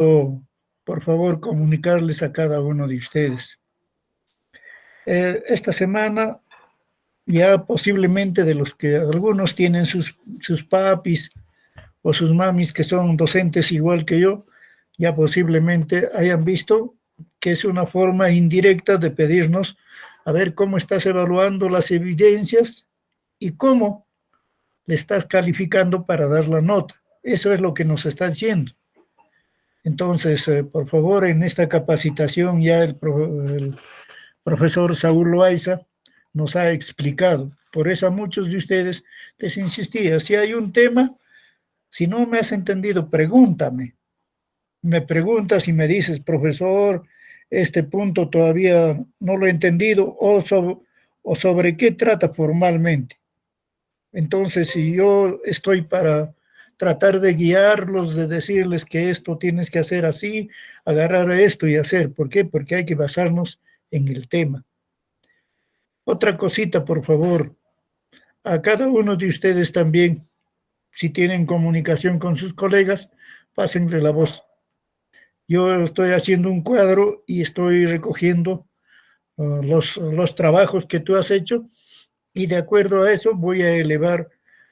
o, por favor, comunicarles a cada uno de ustedes. Esta semana, ya posiblemente de los que algunos tienen sus papis o sus mamis que son docentes igual que yo, ya posiblemente hayan visto que es una forma indirecta de pedirnos a ver cómo estás evaluando las evidencias y cómo le estás calificando para dar la nota. Eso es lo que nos está diciendo. Entonces, por favor, en esta capacitación ya el profesor Saúl Loaiza nos ha explicado. Por eso a muchos de ustedes les insistía, si hay un tema, si no me has entendido, pregúntame. Me preguntas y me dices, profesor, este punto todavía no lo he entendido o sobre qué trata formalmente. Entonces, si yo estoy para tratar de guiarlos, de decirles que esto tienes que hacer así, agarrar esto y hacer. ¿Por qué? Porque hay que basarnos en el tema. Otra cosita, por favor, a cada uno de ustedes también, si tienen comunicación con sus colegas, pásenle la voz. Yo estoy haciendo un cuadro y estoy recogiendo los trabajos que tú has hecho y de acuerdo a eso voy a elevar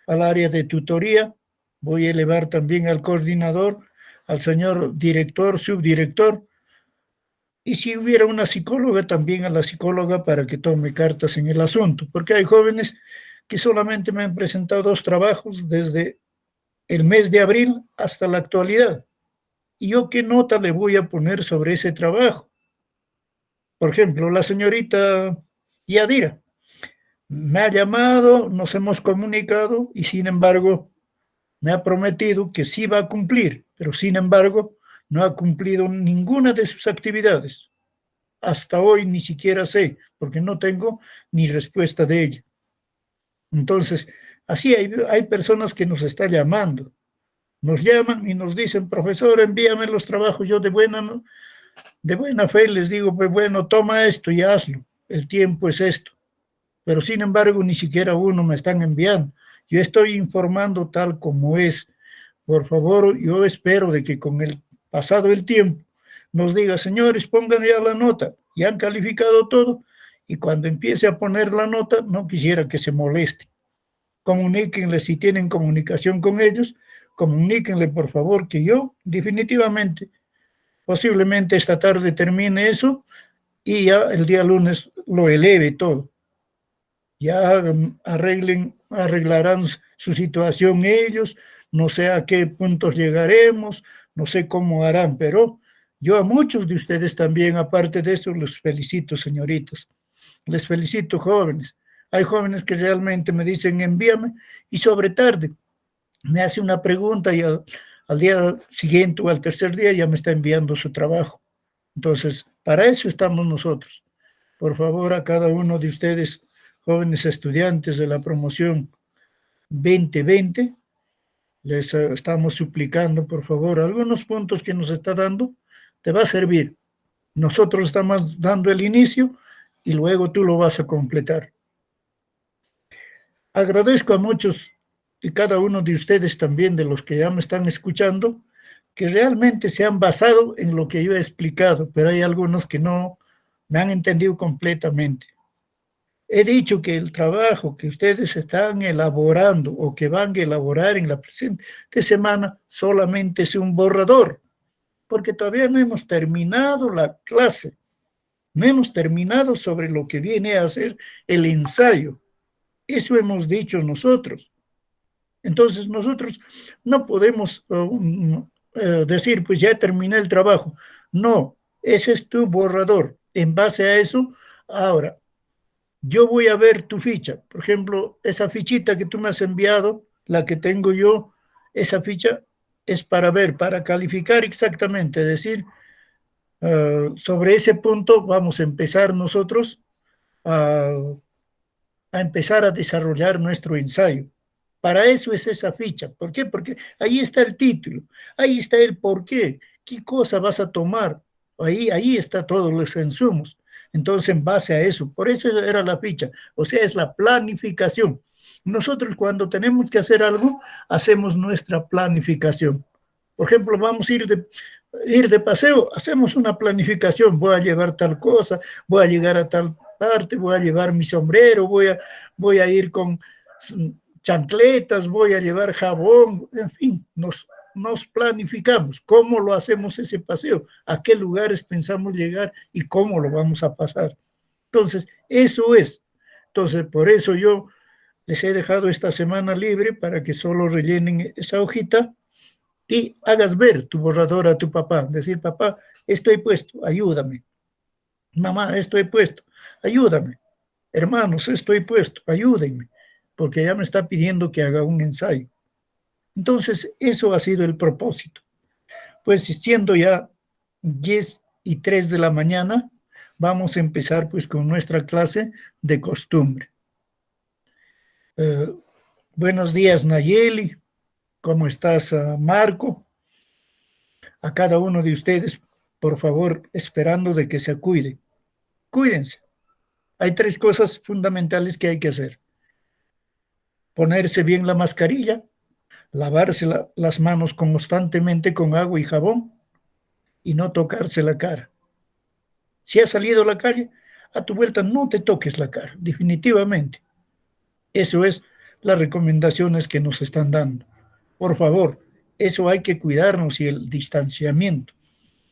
al área de tutoría, voy a elevar también al coordinador, al señor director, subdirector, y si hubiera una psicóloga, también a la psicóloga para que tome cartas en el asunto, porque hay jóvenes que solamente me han presentado 2 trabajos desde el mes de abril hasta la actualidad. ¿Y yo qué nota le voy a poner sobre ese trabajo? Por ejemplo, la señorita Yadira me ha llamado, nos hemos comunicado y sin embargo me ha prometido que sí va a cumplir, pero sin embargo no ha cumplido ninguna de sus actividades. Hasta hoy ni siquiera sé, porque no tengo ni respuesta de ella. Entonces, así hay personas que nos están llamando. Nos llaman y nos dicen, profesor, envíame los trabajos. Yo de buena fe les digo, pues bueno, toma esto y hazlo. El tiempo es esto. Pero sin embargo, ni siquiera uno me están enviando. Yo estoy informando tal como es. Por favor, yo espero de que con el pasado el tiempo nos diga, señores, pongan ya la nota. Ya han calificado todo y cuando empiece a poner la nota, no quisiera que se moleste. Comuníquenle si tienen comunicación con ellos, comuníquenle por favor que yo definitivamente, posiblemente esta tarde termine eso y ya el día lunes lo eleve todo. Ya arreglarán su situación ellos, no sé a qué puntos llegaremos, no sé cómo harán, pero yo a muchos de ustedes también, aparte de eso, los felicito, señoritas. Les felicito, jóvenes. Hay jóvenes que realmente me dicen, envíame, y sobre tarde me hace una pregunta y al día siguiente o al tercer día ya me está enviando su trabajo. Entonces, para eso estamos nosotros. Por favor, a cada uno de ustedes, jóvenes estudiantes de la promoción 2020, les estamos suplicando, por favor, algunos puntos que nos está dando, te va a servir. Nosotros estamos dando el inicio y luego tú lo vas a completar. Agradezco a muchos y cada uno de ustedes también, de los que ya me están escuchando, que realmente se han basado en lo que yo he explicado, pero hay algunos que no me han entendido completamente. He dicho que el trabajo que ustedes están elaborando o que van a elaborar en la presente semana solamente es un borrador, porque todavía no hemos terminado la clase, no hemos terminado sobre lo que viene a ser el ensayo. Eso hemos dicho nosotros. Entonces nosotros no podemos decir, pues ya terminé el trabajo. No, ese es tu borrador. En base a eso, ahora, yo voy a ver tu ficha. Por ejemplo, esa fichita que tú me has enviado, la que tengo yo, esa ficha es para ver, para calificar exactamente, es decir, sobre ese punto vamos a empezar nosotros a, a empezar a desarrollar nuestro ensayo. Para eso es esa ficha. ¿Por qué? Porque ahí está el título, ahí está el por qué, qué cosa vas a tomar. Ahí está todos los insumos. Entonces, en base a eso, por eso era la ficha, o sea, es la planificación. Nosotros cuando tenemos que hacer algo, hacemos nuestra planificación. Por ejemplo, vamos a ir ir de paseo, hacemos una planificación, voy a llevar tal cosa, voy a llegar a tal parte, voy a llevar mi sombrero, voy a ir con chancletas, voy a llevar jabón, en fin, nos planificamos cómo lo hacemos ese paseo, a qué lugares pensamos llegar y cómo lo vamos a pasar. Entonces, eso es. Entonces, por eso yo les he dejado esta semana libre para que solo rellenen esa hojita y hagas ver tu borrador a tu papá. Decir, papá, esto he puesto, ayúdame. Mamá, esto he puesto, ayúdame. Hermanos, esto he puesto, ayúdenme, porque ya me está pidiendo que haga un ensayo. Entonces, eso ha sido el propósito. Pues siendo ya 10:03 de la mañana, vamos a empezar pues con nuestra clase de costumbre. Buenos días, Nayeli. ¿Cómo estás, Marco? A cada uno de ustedes, por favor, esperando de que se cuiden. Cuídense. Hay 3 cosas fundamentales que hay que hacer. Ponerse bien la mascarilla, lavarse las manos constantemente con agua y jabón y no tocarse la cara. Si has salido a la calle, a tu vuelta no te toques la cara, definitivamente. Eso es las recomendaciones que nos están dando. Por favor, eso hay que cuidarnos y el distanciamiento.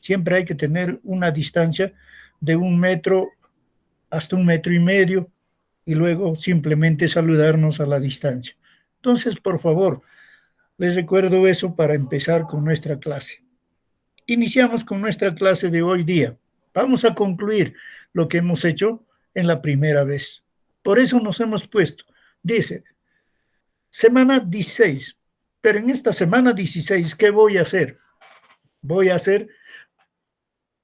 Siempre hay que tener una distancia de 1 metro hasta 1,5 metros y luego simplemente saludarnos a la distancia. Entonces, por favor, les recuerdo eso para empezar con nuestra clase. Iniciamos con nuestra clase de hoy día. Vamos a concluir lo que hemos hecho en la primera vez. Por eso nos hemos puesto, dice, semana 16. Pero en esta semana 16, ¿qué voy a hacer? Voy a hacer,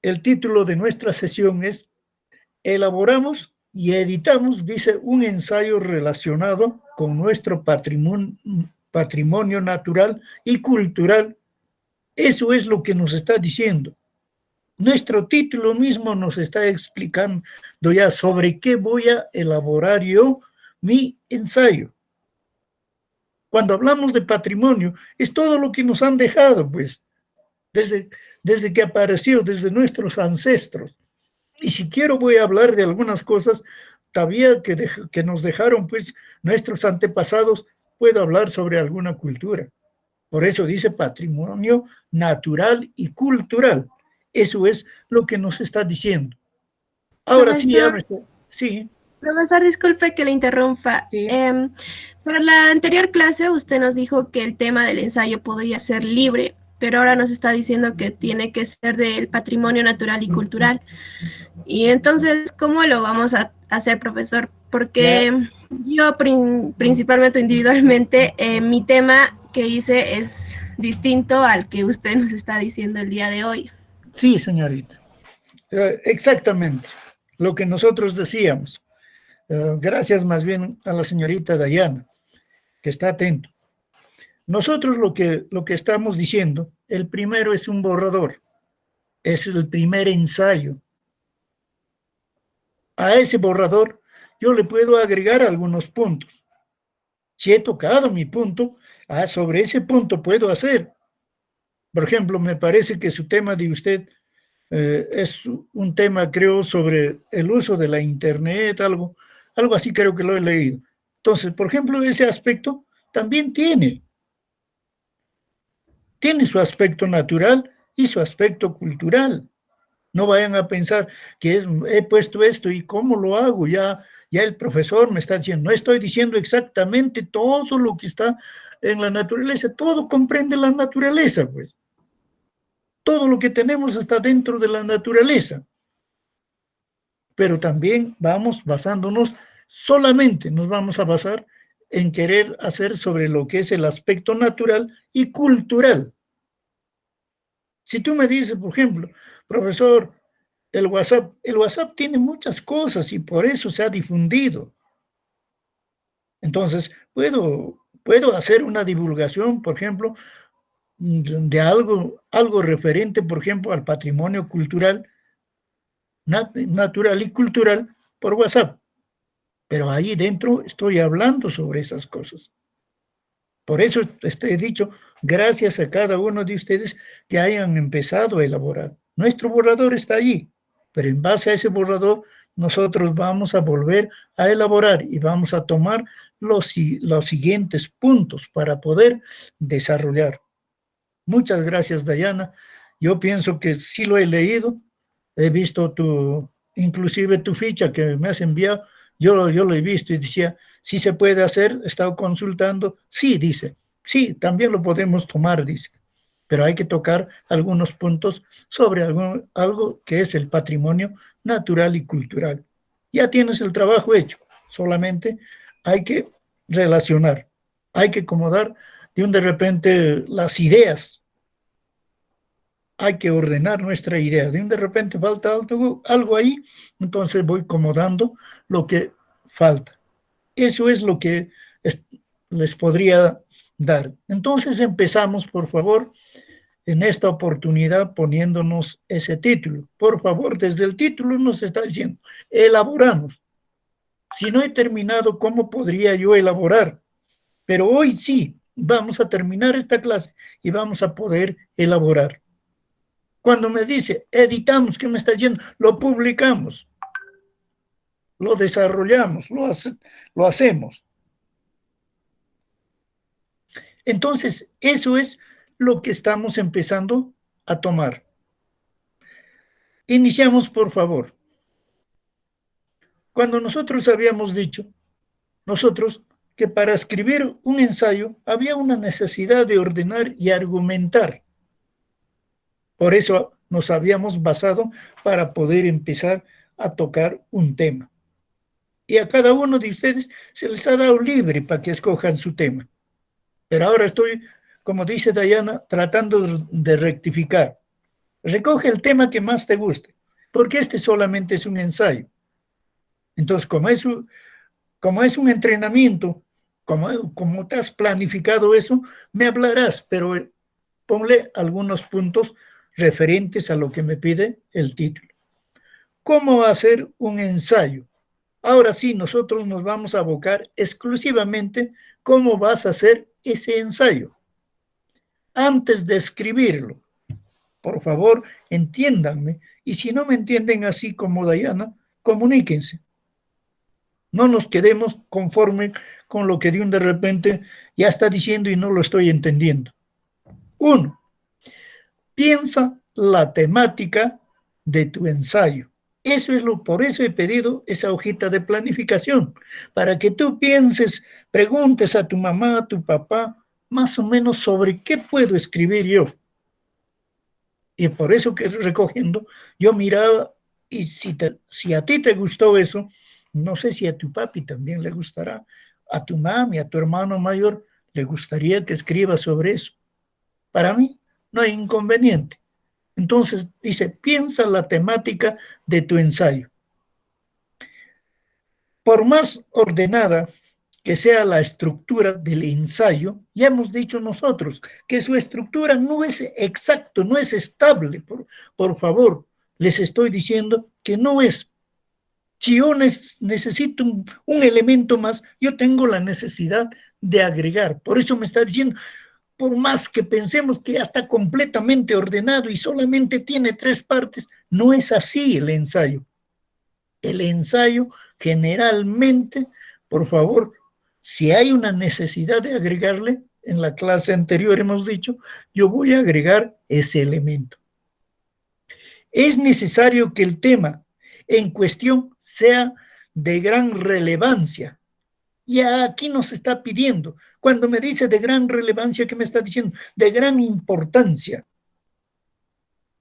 el título de nuestra sesión es elaboramos y editamos, dice, un ensayo relacionado con nuestro patrimonio natural y cultural. Eso es lo que nos está diciendo. Nuestro título mismo nos está explicando ya sobre qué voy a elaborar yo mi ensayo. Cuando hablamos de patrimonio, es todo lo que nos han dejado, pues, desde que apareció, desde nuestros ancestros. Y si quiero voy a hablar de algunas cosas todavía que nos dejaron pues nuestros antepasados, puedo hablar sobre alguna cultura. Por eso dice patrimonio natural y cultural. Eso es lo que nos está diciendo. Ahora sí, sí. Profesor, disculpe que le interrumpa. Sí. Para la anterior clase usted nos dijo que el tema del ensayo podría ser libre, pero ahora nos está diciendo que tiene que ser del patrimonio natural y cultural. Y entonces, ¿cómo lo vamos a hacer, profesor? Porque yo principalmente individualmente, mi tema que hice es distinto al que usted nos está diciendo el día de hoy. Sí, señorita. Exactamente. Lo que nosotros decíamos. Gracias más bien a la señorita Dayana, que está atento. Nosotros lo que estamos diciendo, el primero es un borrador, es el primer ensayo. A ese borrador yo le puedo agregar algunos puntos. Si he tocado mi punto, sobre ese punto puedo hacer. Por ejemplo, me parece que su tema de usted es un tema, creo, sobre el uso de la Internet, algo así creo que lo he leído. Entonces, por ejemplo, ese aspecto también tiene su aspecto natural y su aspecto cultural. No vayan a pensar que he puesto esto y cómo lo hago. Ya el profesor me está diciendo, no estoy diciendo exactamente todo lo que está en la naturaleza, todo comprende la naturaleza, pues. Todo lo que tenemos está dentro de la naturaleza. Pero también vamos basándonos, solamente nos vamos a basar en querer hacer sobre lo que es el aspecto natural y cultural. Si tú me dices, por ejemplo, profesor, el WhatsApp tiene muchas cosas y por eso se ha difundido. Entonces, puedo hacer una divulgación, por ejemplo, de algo referente, por ejemplo, al patrimonio cultural, natural y cultural por WhatsApp. Pero ahí dentro estoy hablando sobre esas cosas. Por eso he dicho, gracias a cada uno de ustedes que hayan empezado a elaborar. Nuestro borrador está allí, pero en base a ese borrador nosotros vamos a volver a elaborar y vamos a tomar los siguientes puntos para poder desarrollar. Muchas gracias, Dayana. Yo pienso que sí lo he leído, he visto inclusive tu ficha que me has enviado, yo lo he visto y decía, sí se puede hacer, he estado consultando, sí, dice, sí, también lo podemos tomar, dice, pero hay que tocar algunos puntos sobre algo que es el patrimonio natural y cultural. Ya tienes el trabajo hecho, solamente hay que relacionar, hay que acomodar de repente las ideas, hay que ordenar nuestra idea. De repente falta algo ahí, entonces voy acomodando lo que falta. Eso es lo que les podría dar. Entonces empezamos, por favor, en esta oportunidad poniéndonos ese título. Por favor, desde el título nos está diciendo, elaboramos. Si no he terminado, ¿cómo podría yo elaborar? Pero hoy sí, vamos a terminar esta clase y vamos a poder elaborar. Cuando me dice, editamos, ¿qué me está diciendo? Lo publicamos, lo desarrollamos, lo hacemos. Entonces, eso es lo que estamos empezando a tomar. Iniciamos, por favor. Cuando nosotros habíamos dicho, que para escribir un ensayo había una necesidad de ordenar y argumentar. Por eso nos habíamos basado para poder empezar a tocar un tema. Y a cada uno de ustedes se les ha dado libre para que escojan su tema. Pero ahora estoy, como dice Dayana, tratando de rectificar. Recoge el tema que más te guste, porque este solamente es un ensayo. Entonces, como es un entrenamiento, como te has planificado eso, me hablarás, pero ponle algunos puntos referentes a lo que me pide el título. ¿Cómo hacer un ensayo? Ahora sí, nosotros nos vamos a abocar exclusivamente cómo vas a hacer ese ensayo. Antes de escribirlo, por favor, entiéndanme, y si no me entienden así como Dayana, comuníquense. No nos quedemos conforme con lo que de repente ya está diciendo y no lo estoy entendiendo. 1. Piensa la temática de tu ensayo. Por eso he pedido esa hojita de planificación, para que tú pienses, preguntes a tu mamá, a tu papá, más o menos sobre qué puedo escribir yo. Y por eso que recogiendo, yo miraba, y si a ti te gustó eso, no sé si a tu papi también le gustará, a tu mami, a tu hermano mayor, le gustaría que escriba sobre eso. Para mí no hay inconveniente. Entonces dice, piensa la temática de tu ensayo. Por más ordenada que sea la estructura del ensayo, ya hemos dicho nosotros que su estructura no es exacto, no es estable. Por favor, les estoy diciendo que no es. Si yo necesito un elemento más, yo tengo la necesidad de agregar. Por eso me está diciendo, por más que pensemos que ya está completamente ordenado y solamente tiene 3 partes, no es así el ensayo. El ensayo generalmente, por favor, si hay una necesidad de agregarle, en la clase anterior hemos dicho, yo voy a agregar ese elemento. Es necesario que el tema en cuestión sea de gran relevancia. Y aquí nos está pidiendo, cuando me dice de gran relevancia, ¿qué me está diciendo? De gran importancia.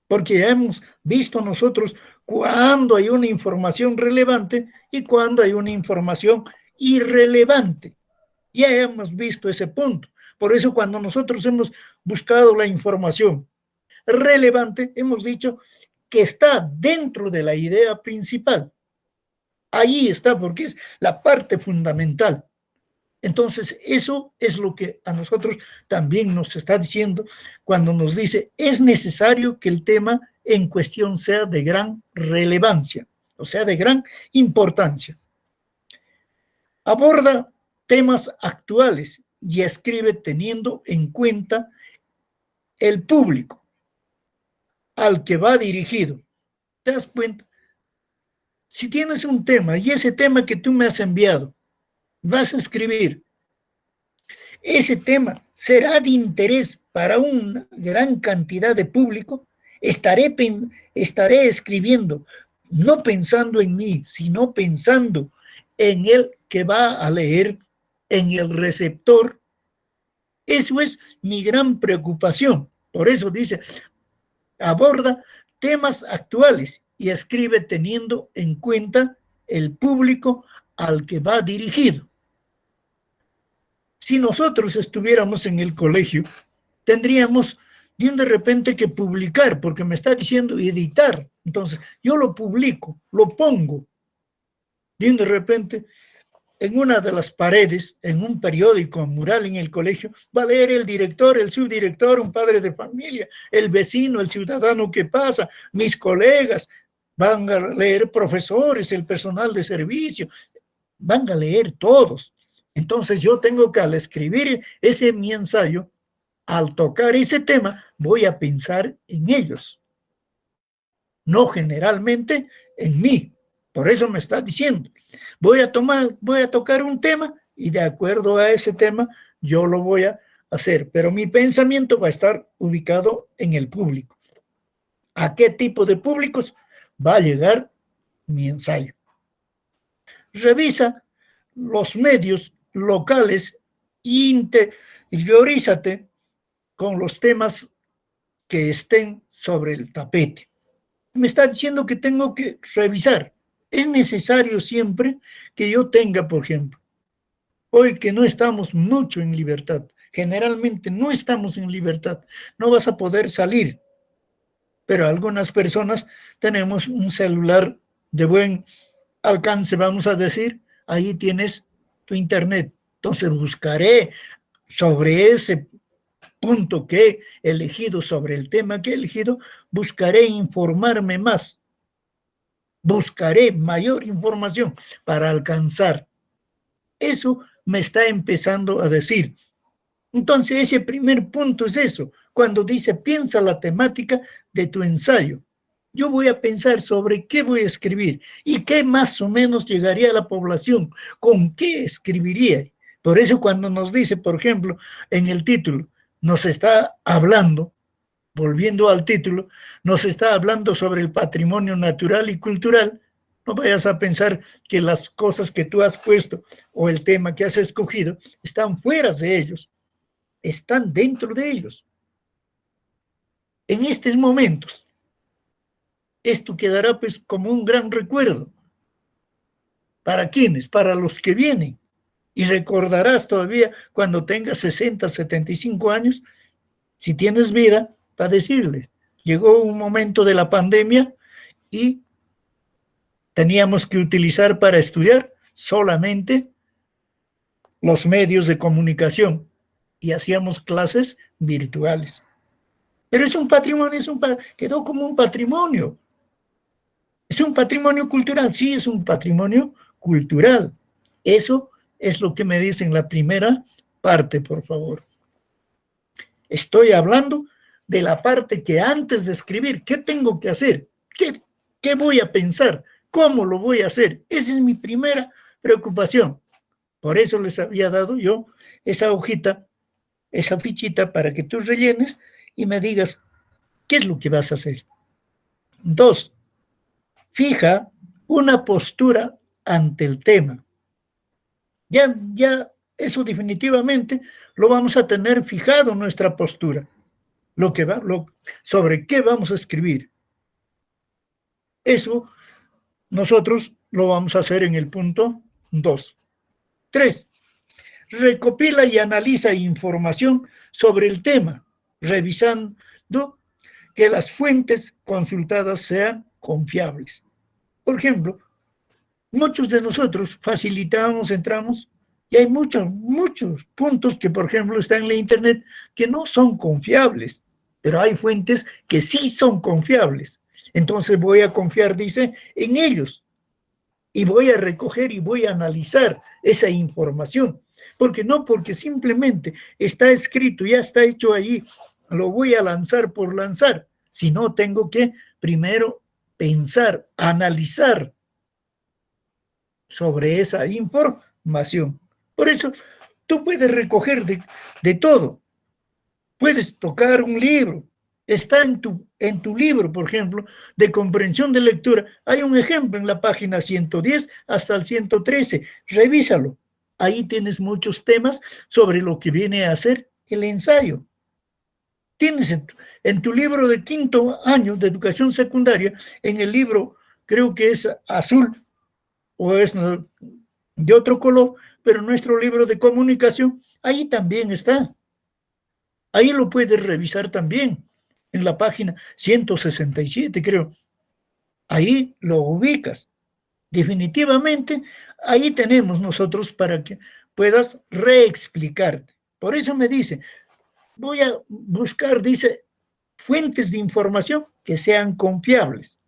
Porque ya hemos visto nosotros cuando hay una información relevante y cuando hay una información irrelevante. Ya hemos visto ese punto. Por eso cuando nosotros hemos buscado la información relevante, hemos dicho que está dentro de la idea principal. Ahí está, porque es la parte fundamental. Entonces, eso es lo que a nosotros también nos está diciendo cuando nos dice, es necesario que el tema en cuestión sea de gran relevancia, o sea, de gran importancia. Aborda temas actuales y escribe teniendo en cuenta el público al que va dirigido. ¿Te das cuenta? Si tienes un tema y ese tema que tú me has enviado, vas a escribir, ese tema será de interés para una gran cantidad de público, estaré escribiendo, no pensando en mí, sino pensando en el que va a leer, en el receptor. Eso es mi gran preocupación. Por eso dice, aborda temas actuales y escribe teniendo en cuenta el público al que va dirigido. Si nosotros estuviéramos en el colegio, tendríamos de repente que publicar, porque me está diciendo editar. Entonces, yo lo publico, lo pongo. De repente, en una de las paredes, en un periódico mural en el colegio, va a leer el director, el subdirector, un padre de familia, el vecino, el ciudadano que pasa, mis colegas, van a leer profesores, el personal de servicio, van a leer todos. Entonces yo tengo que, al escribir ese mi ensayo, al tocar ese tema, voy a pensar en ellos, no generalmente en mí. Por eso me está diciendo, voy a tocar un tema y de acuerdo a ese tema yo lo voy a hacer, pero mi pensamiento va a estar ubicado en el público. ¿A qué tipo de públicos va a llegar mi ensayo? Revisa los medios locales e interiorízate con los temas que estén sobre el tapete. Me está diciendo que tengo que revisar. Es necesario siempre que yo tenga, por ejemplo, hoy que no estamos mucho en libertad, generalmente no estamos en libertad, no vas a poder salir, pero algunas personas tenemos un celular de buen alcance, vamos a decir, ahí tienes tu internet. Entonces buscaré sobre ese punto que he elegido, sobre el tema que he elegido, buscaré informarme más, buscaré mayor información para alcanzar. Eso me está empezando a decir. Entonces ese primer punto es eso, cuando dice piensa la temática de tu ensayo. Yo voy a pensar sobre qué voy a escribir y qué más o menos llegaría a la población, con qué escribiría. Por eso cuando nos dice, por ejemplo, en el título, nos está hablando, volviendo al título, nos está hablando sobre el patrimonio natural y cultural. No vayas a pensar que las cosas que tú has puesto o el tema que has escogido están fuera de ellos, están dentro de ellos. En estos momentos, esto quedará pues como un gran recuerdo. ¿Para quiénes? Para los que vienen. Y recordarás todavía cuando tengas 60, 75 años, si tienes vida, para decirles, llegó un momento de la pandemia y teníamos que utilizar para estudiar solamente los medios de comunicación y hacíamos clases virtuales. Pero es un patrimonio, quedó como un patrimonio. ¿Es un patrimonio cultural? Sí, es un patrimonio cultural. Eso es lo que me dice en la primera parte, por favor. Estoy hablando de la parte que antes de escribir, ¿qué tengo que hacer? ¿Qué voy a pensar? ¿Cómo lo voy a hacer? Esa es mi primera preocupación. Por eso les había dado yo esa hojita, esa fichita para que tú rellenes y me digas qué es lo que vas a hacer. 2. Fija una postura ante el tema. Ya eso definitivamente lo vamos a tener fijado nuestra postura, sobre qué vamos a escribir. Eso nosotros lo vamos a hacer en el punto 2. 3. Recopila y analiza información sobre el tema, revisando que las fuentes consultadas sean confiables. Por ejemplo, muchos de nosotros facilitamos, entramos, y hay muchos puntos que, por ejemplo, están en la internet que no son confiables, pero hay fuentes que sí son confiables. Entonces voy a confiar, dice, en ellos, y voy a recoger y voy a analizar esa información, Porque no, porque simplemente está escrito, ya está hecho allí, lo voy a lanzar por lanzar, sino tengo que primero pensar, analizar sobre esa información. Por eso tú puedes recoger de todo. Puedes tocar un libro. Está en tu libro, por ejemplo, de comprensión de lectura. Hay un ejemplo en la página 110 hasta el 113. Revísalo. Ahí tienes muchos temas sobre lo que viene a ser el ensayo. Tienes en tu libro de 5º año de educación secundaria, en el libro, creo que es azul o es de otro color, pero nuestro libro de comunicación, ahí también está. Ahí lo puedes revisar también, en la página 167, creo. Ahí lo ubicas. Definitivamente, ahí tenemos nosotros para que puedas reexplicarte. Por eso me dice, voy a buscar, dice, fuentes de información que sean confiables.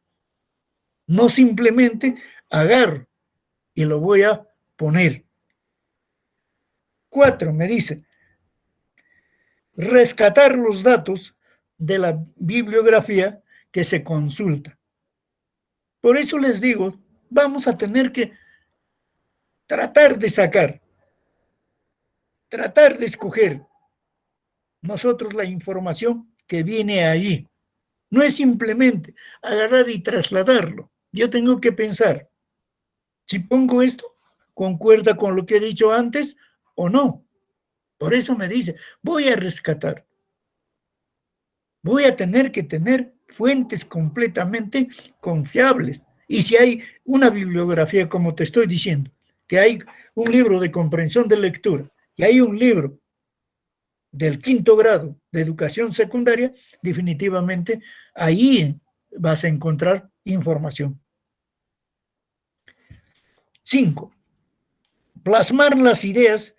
No simplemente agarro y lo voy a poner. 4, me dice, rescatar los datos de la bibliografía que se consulta. Por eso les digo, vamos a tener que tratar de sacar, tratar de escoger nosotros la información que viene allí. No es simplemente agarrar y trasladarlo. Yo tengo que pensar, si pongo esto, ¿concuerda con lo que he dicho antes o no? Por eso me dice, voy a rescatar. Voy a tener que tener fuentes completamente confiables. Y si hay una bibliografía, como te estoy diciendo, que hay un libro de comprensión de lectura y hay un libro del 5º grado de educación secundaria, definitivamente ahí vas a encontrar información. 5. Plasmar las ideas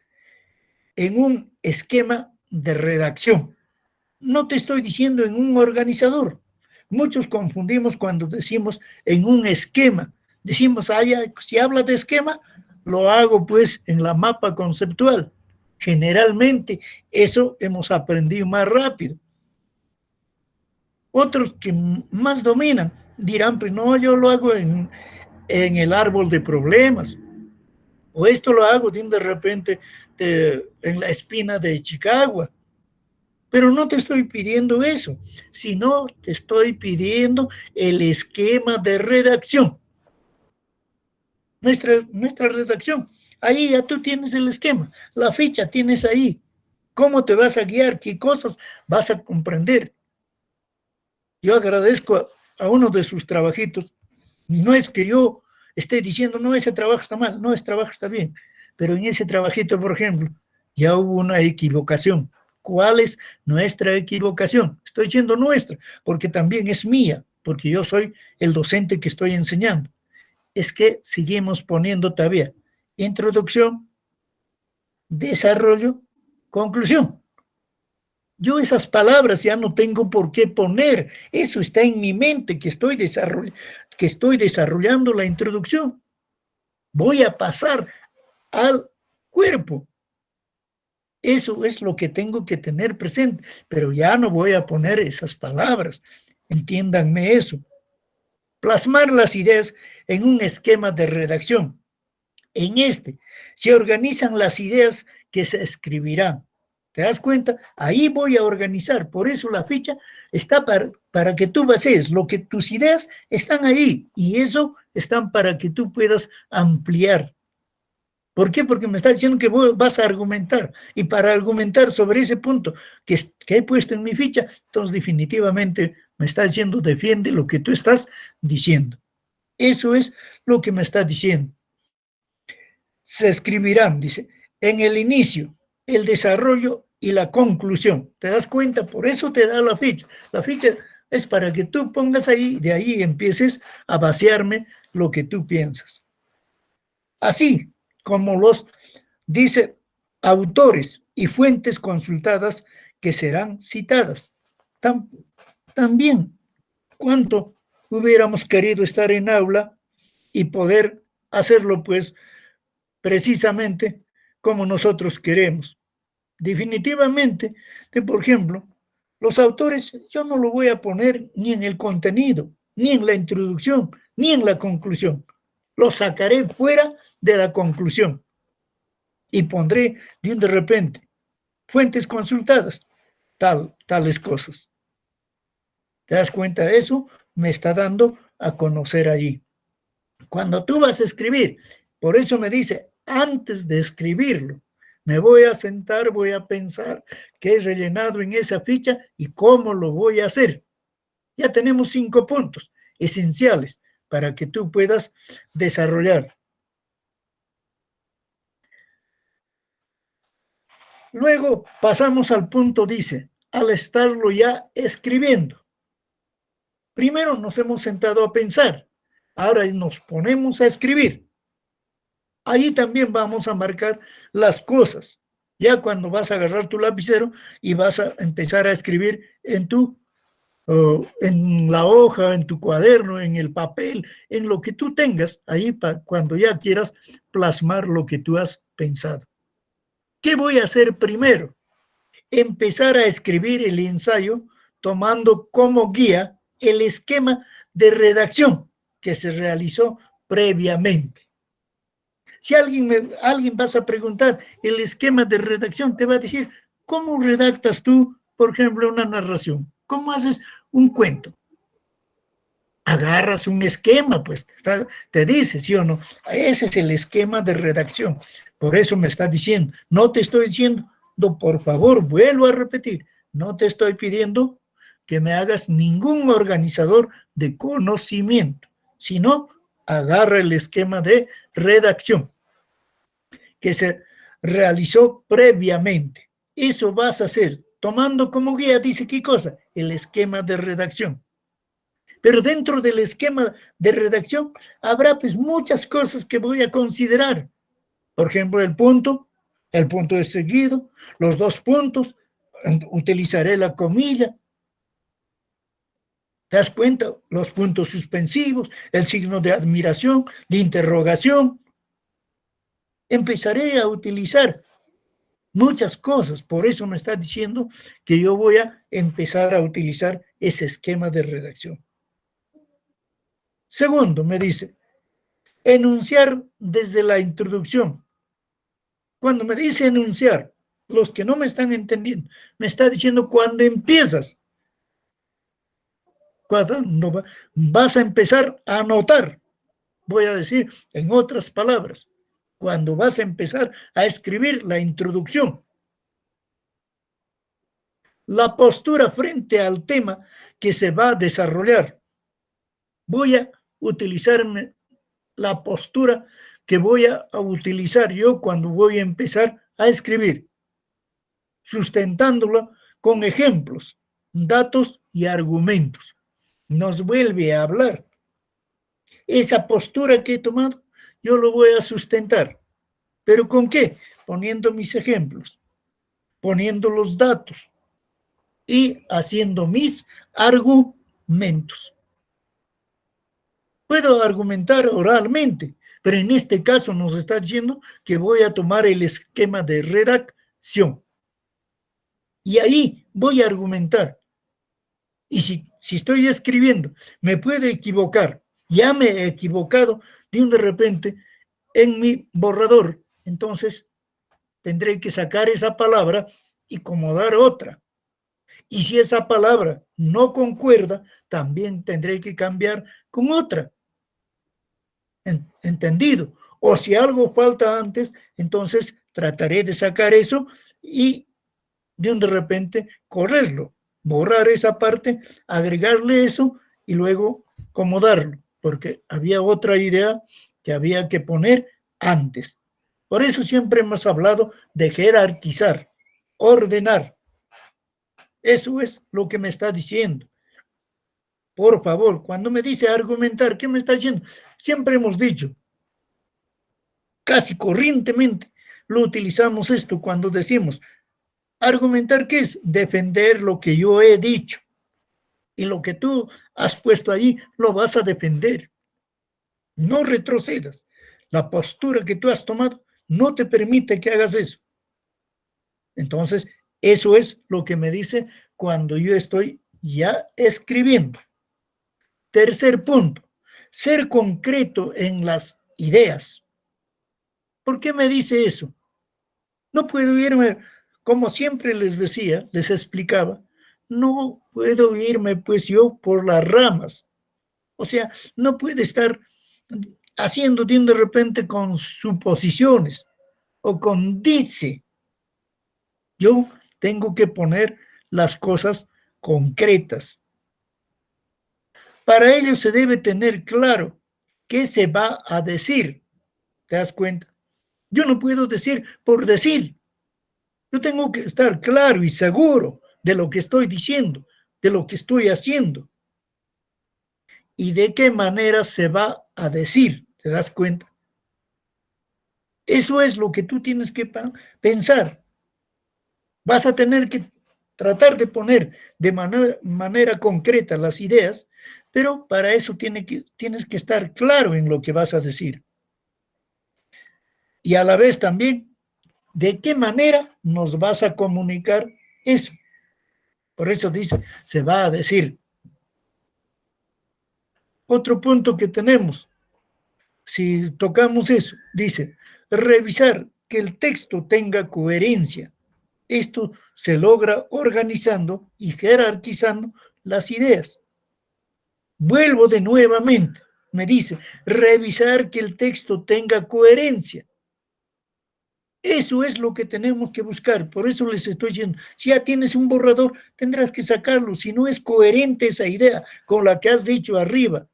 en un esquema de redacción. No te estoy diciendo en un organizador. Muchos confundimos cuando decimos en un esquema. Decimos, si habla de esquema, lo hago pues en la mapa conceptual. Generalmente eso hemos aprendido más rápido. Otros que más dominan dirán, pues no, yo lo hago en el árbol de problemas. O esto lo hago de repente en la espina de Chicago. Pero no te estoy pidiendo eso, sino te estoy pidiendo el esquema de redacción. Nuestra redacción, ahí ya tú tienes el esquema, la ficha tienes ahí. ¿Cómo te vas a guiar? ¿Qué cosas vas a comprender? Yo agradezco a uno de sus trabajitos. No es que yo esté diciendo, no, ese trabajo está mal, no, ese trabajo está bien. Pero en ese trabajito, por ejemplo, ya hubo una equivocación. ¿Cuál es nuestra equivocación? Estoy diciendo nuestra, porque también es mía, porque yo soy el docente que estoy enseñando. Es que seguimos poniendo todavía introducción, desarrollo, conclusión. Yo esas palabras ya no tengo por qué poner. Eso está en mi mente que estoy desarrollando la introducción. Voy a pasar al cuerpo. Eso es lo que tengo que tener presente, pero ya no voy a poner esas palabras. Entiéndanme eso. Plasmar las ideas en un esquema de redacción. En este se organizan las ideas que se escribirán. ¿Te das cuenta? Ahí voy a organizar. Por eso la ficha está para que tú bases. Lo que tus ideas están ahí y eso están para que tú puedas ampliar. ¿Por qué? Porque me está diciendo que vas a argumentar. Y para argumentar sobre ese punto que he puesto en mi ficha, entonces definitivamente me está diciendo defiende lo que tú estás diciendo. Eso es lo que me está diciendo. Se escribirán, dice, en el inicio, el desarrollo y la conclusión. ¿Te das cuenta? Por eso te da la ficha. La ficha es para que tú pongas ahí, de ahí empieces a vaciarme lo que tú piensas. Así como los, dice, autores y fuentes consultadas que serán citadas. También, ¿cuánto hubiéramos querido estar en aula y poder hacerlo, pues, precisamente como nosotros queremos. Definitivamente, por ejemplo, los autores yo no lo voy a poner ni en el contenido, ni en la introducción, ni en la conclusión. Lo sacaré fuera de la conclusión y pondré de repente fuentes consultadas, tales cosas. ¿Te das cuenta? Eso me está dando a conocer allí. Cuando tú vas a escribir, por eso me dice, antes de escribirlo, me voy a sentar, voy a pensar qué he rellenado en esa ficha y cómo lo voy a hacer. Ya tenemos 5 puntos esenciales para que tú puedas desarrollar. Luego pasamos al punto, dice, al estarlo ya escribiendo. Primero nos hemos sentado a pensar, ahora nos ponemos a escribir. Ahí también vamos a marcar las cosas. Ya cuando vas a agarrar tu lapicero y vas a empezar a escribir en la hoja, en tu cuaderno, en el papel, en lo que tú tengas, ahí cuando ya quieras plasmar lo que tú has pensado. ¿Qué voy a hacer primero? Empezar a escribir el ensayo tomando como guía el esquema de redacción que se realizó previamente. Si alguien vas a preguntar el esquema de redacción, te va a decir, ¿cómo redactas tú, por ejemplo, una narración? ¿Cómo haces un cuento? Agarras un esquema, pues te dice, ¿sí o no? Ese es el esquema de redacción. Por eso me está diciendo, no te estoy diciendo, por favor, vuelvo a repetir, no te estoy pidiendo que me hagas ningún organizador de conocimiento, sino agarra el esquema de redacción que se realizó previamente. Eso vas a hacer, tomando como guía, dice qué cosa, el esquema de redacción. Pero dentro del esquema de redacción habrá pues muchas cosas que voy a considerar. Por ejemplo, el punto de seguido, los 2 puntos, utilizaré la comilla. ¿Te das cuenta? Los puntos suspensivos, el signo de admiración, de interrogación. Empezaré a utilizar muchas cosas, por eso me está diciendo que yo voy a empezar a utilizar ese esquema de redacción. Segundo, me dice, enunciar desde la introducción. Cuando me dice enunciar, los que no me están entendiendo, me está diciendo cuando empiezas. Cuando vas a empezar a anotar, voy a decir en otras palabras, cuando vas a empezar a escribir la introducción. La postura frente al tema que se va a desarrollar. Voy a utilizarme la postura que voy a utilizar yo cuando voy a empezar a escribir, sustentándola con ejemplos, datos y argumentos. Nos vuelve a hablar. Esa postura que he tomado, yo lo voy a sustentar. ¿Pero con qué? Poniendo mis ejemplos, poniendo los datos y haciendo mis argumentos. Puedo argumentar oralmente, pero en este caso nos está diciendo que voy a tomar el esquema de redacción. Y ahí voy a argumentar. Y si estoy escribiendo, me puedo equivocar. Ya me he equivocado de repente en mi borrador. Entonces, tendré que sacar esa palabra y acomodar otra. Y si esa palabra no concuerda, también tendré que cambiar con otra. ¿Entendido? O si algo falta antes, entonces trataré de sacar eso y de repente correrlo, borrar esa parte, agregarle eso y luego acomodarlo, porque había otra idea que había que poner antes. Por eso siempre hemos hablado de jerarquizar, ordenar. Eso es lo que me está diciendo. Por favor, cuando me dice argumentar, ¿qué me está diciendo? Siempre hemos dicho, casi corrientemente, lo utilizamos esto cuando decimos, argumentar, ¿qué es? Defender lo que yo he dicho. Y lo que tú has puesto ahí, lo vas a defender. No retrocedas. La postura que tú has tomado, no te permite que hagas eso. Entonces, eso es lo que me dice cuando yo estoy ya escribiendo. Tercer punto, ser concreto en las ideas. ¿Por qué me dice eso? No puedo irme, como siempre les decía, les explicaba, no puedo irme pues yo por las ramas. O sea, no puede estar haciendo de repente con suposiciones o con dice. Yo tengo que poner las cosas concretas. Para ello se debe tener claro qué se va a decir. ¿Te das cuenta? Yo no puedo decir por decir. Yo tengo que estar claro y seguro de lo que estoy diciendo, de lo que estoy haciendo y de qué manera se va a decir. ¿Te das cuenta? Eso es lo que tú tienes que pensar. Vas a tener que tratar de poner de manera concreta las ideas, pero para eso tienes que estar claro en lo que vas a decir. Y a la vez también, ¿de qué manera nos vas a comunicar eso? Por eso dice, se va a decir. Otro punto que tenemos, si tocamos eso, dice, revisar que el texto tenga coherencia. Esto se logra organizando y jerarquizando las ideas. Vuelvo de nuevamente, me dice, revisar que el texto tenga coherencia. Eso es lo que tenemos que buscar. Por eso les estoy diciendo, si ya tienes un borrador, tendrás que sacarlo. Si no es coherente esa idea con la que has dicho arriba,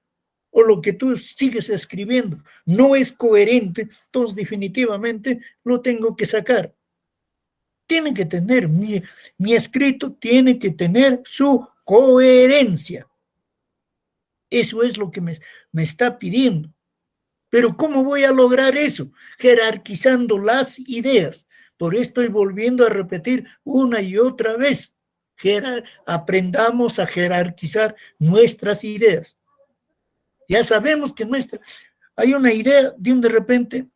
o lo que tú sigues escribiendo, no es coherente, entonces definitivamente lo tengo que sacar. Tiene que tener, mi escrito tiene que tener su coherencia. Eso es lo que me está pidiendo. Pero ¿cómo voy a lograr eso? Jerarquizando las ideas. Por esto estoy volviendo a repetir una y otra vez. Aprendamos a jerarquizar nuestras ideas. Ya sabemos que hay una idea de repente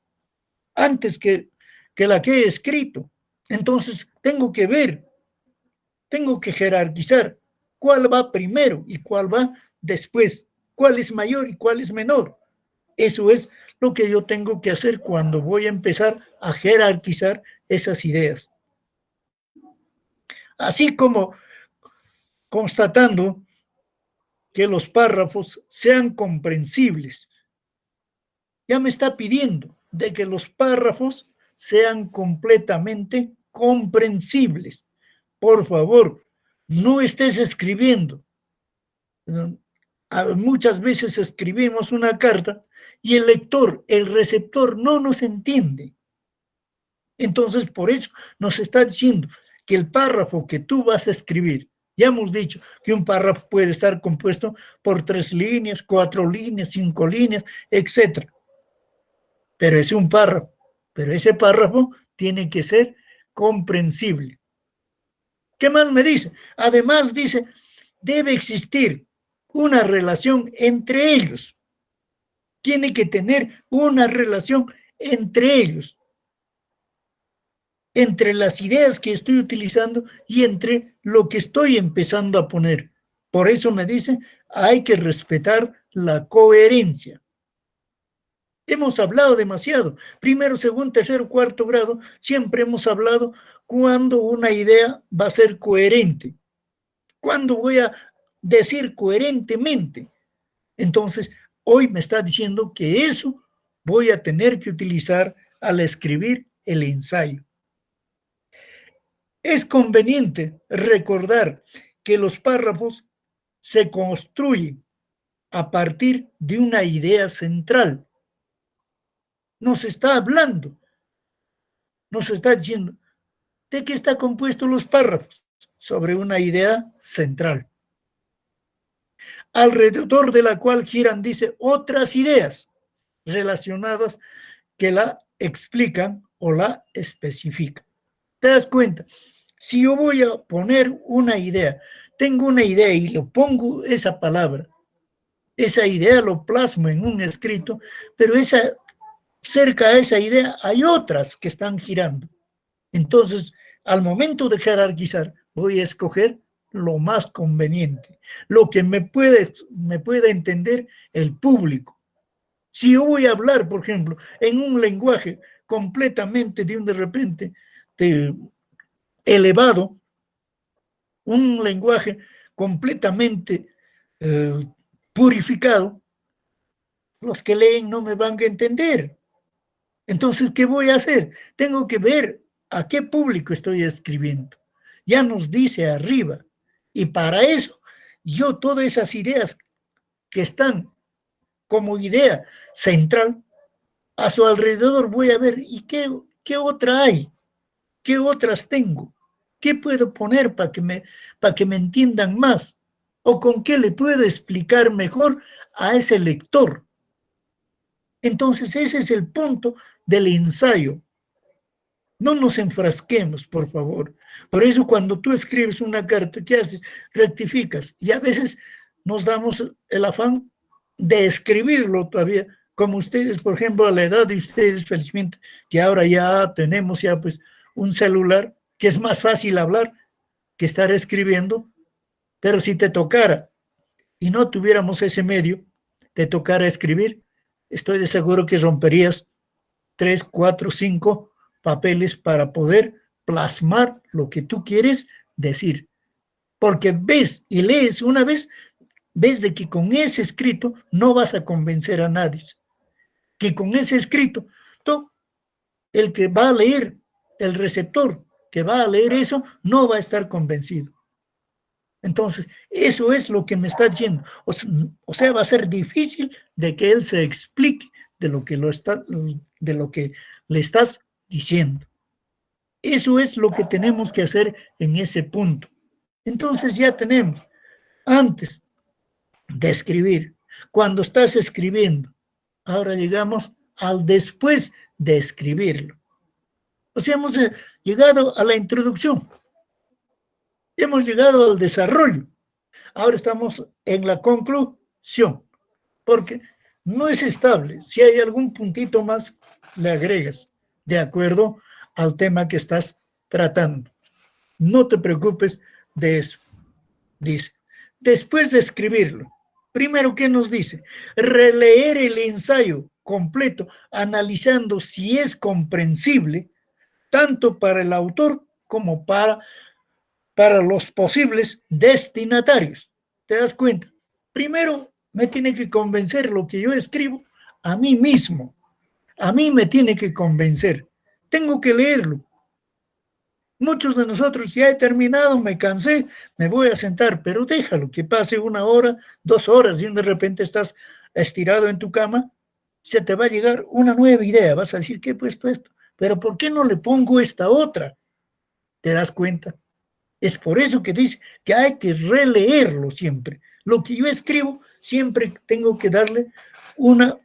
antes que la que he escrito. Entonces tengo que ver, tengo que jerarquizar cuál va primero y cuál va después, cuál es mayor y cuál es menor. Eso es lo que yo tengo que hacer cuando voy a empezar a jerarquizar esas ideas. Así como constatando que los párrafos sean comprensibles. Ya me está pidiendo de que los párrafos sean completamente comprensibles. Por favor, no estés escribiendo. Muchas veces escribimos una carta y el lector, el receptor no nos entiende. Entonces, por eso nos está diciendo que el párrafo que tú vas a escribir, ya hemos dicho que un párrafo puede estar compuesto por 3 líneas, 4 líneas, 5 líneas, etc. Pero es un párrafo. Pero ese párrafo tiene que ser comprensible. ¿Qué más me dice? Además dice, debe existir una relación entre ellos. Tiene que tener una relación entre ellos, entre las ideas que estoy utilizando y entre lo que estoy empezando a poner. Por eso me dice, hay que respetar la coherencia. Hemos hablado demasiado. Primero, segundo, tercero, cuarto grado, siempre hemos hablado cuando una idea va a ser coherente. ¿Cuándo voy a decir coherentemente? Entonces, hoy me está diciendo que eso voy a tener que utilizar al escribir el ensayo. Es conveniente recordar que los párrafos se construyen a partir de una idea central. Nos está hablando, nos está diciendo de qué está compuesto los párrafos, sobre una idea central, alrededor de la cual giran, dice, otras ideas relacionadas que la explican o la especifican. ¿Te das cuenta? Si yo voy a poner una idea, tengo una idea y le pongo esa palabra, esa idea lo plasmo en un escrito, pero esa cerca a esa idea hay otras que están girando. Entonces, al momento de jerarquizar, voy a escoger lo más conveniente, lo que me puede entender el público. Si yo voy a hablar, por ejemplo, en un lenguaje completamente de repente elevado, un lenguaje completamente eh, purificado, los que leen no me van a entender. Entonces, ¿qué voy a hacer? Tengo que ver a qué público estoy escribiendo. Ya nos dice arriba. Y para eso, yo todas esas ideas que están como idea central, a su alrededor voy a ver, ¿y qué otra hay? ¿Qué otras tengo? ¿Qué puedo poner para que me entiendan más? ¿O con qué le puedo explicar mejor a ese lector? Entonces, ese es el punto del ensayo. No nos enfrasquemos, por favor. Por eso cuando tú escribes una carta, ¿qué haces? Rectificas. Y a veces nos damos el afán de escribirlo todavía, como ustedes, por ejemplo, a la edad de ustedes, felizmente, que ahora ya tenemos ya pues un celular, que es más fácil hablar que estar escribiendo, pero si te tocara y no tuviéramos ese medio, te tocara escribir, estoy de seguro que romperías 3, 4, 5 papeles para poder plasmar lo que tú quieres decir. Porque ves y lees una vez, ves de que con ese escrito no vas a convencer a nadie. Que con ese escrito, tú, el que va a leer, el receptor que va a leer eso, no va a estar convencido. Entonces, eso es lo que me está diciendo. O sea, va a ser difícil de que él se explique de lo que le estás diciendo. Eso es lo que tenemos que hacer en ese punto. Entonces ya tenemos, antes de escribir, cuando estás escribiendo, ahora llegamos al después de escribirlo. O sea, hemos llegado a la introducción, hemos llegado al desarrollo, ahora estamos en la conclusión, porque no es estable. Si hay algún puntito más, le agregas de acuerdo al tema que estás tratando. No te preocupes de eso. Dice, después de escribirlo, primero, ¿qué nos dice? Releer el ensayo completo, analizando si es comprensible, tanto para el autor como para los posibles destinatarios. ¿Te das cuenta? Primero, me tiene que convencer lo que yo escribo a mí mismo. A mí me tiene que convencer. Tengo que leerlo. Muchos de nosotros ya he terminado, me cansé, me voy a sentar, pero déjalo que pase 1 hora, 2 horas y de repente estás estirado en tu cama, se te va a llegar una nueva idea, vas a decir, ¿qué he puesto esto? Pero ¿por qué no le pongo esta otra? ¿Te das cuenta? Es por eso que dice que hay que releerlo siempre. Lo que yo escribo, siempre tengo que darle una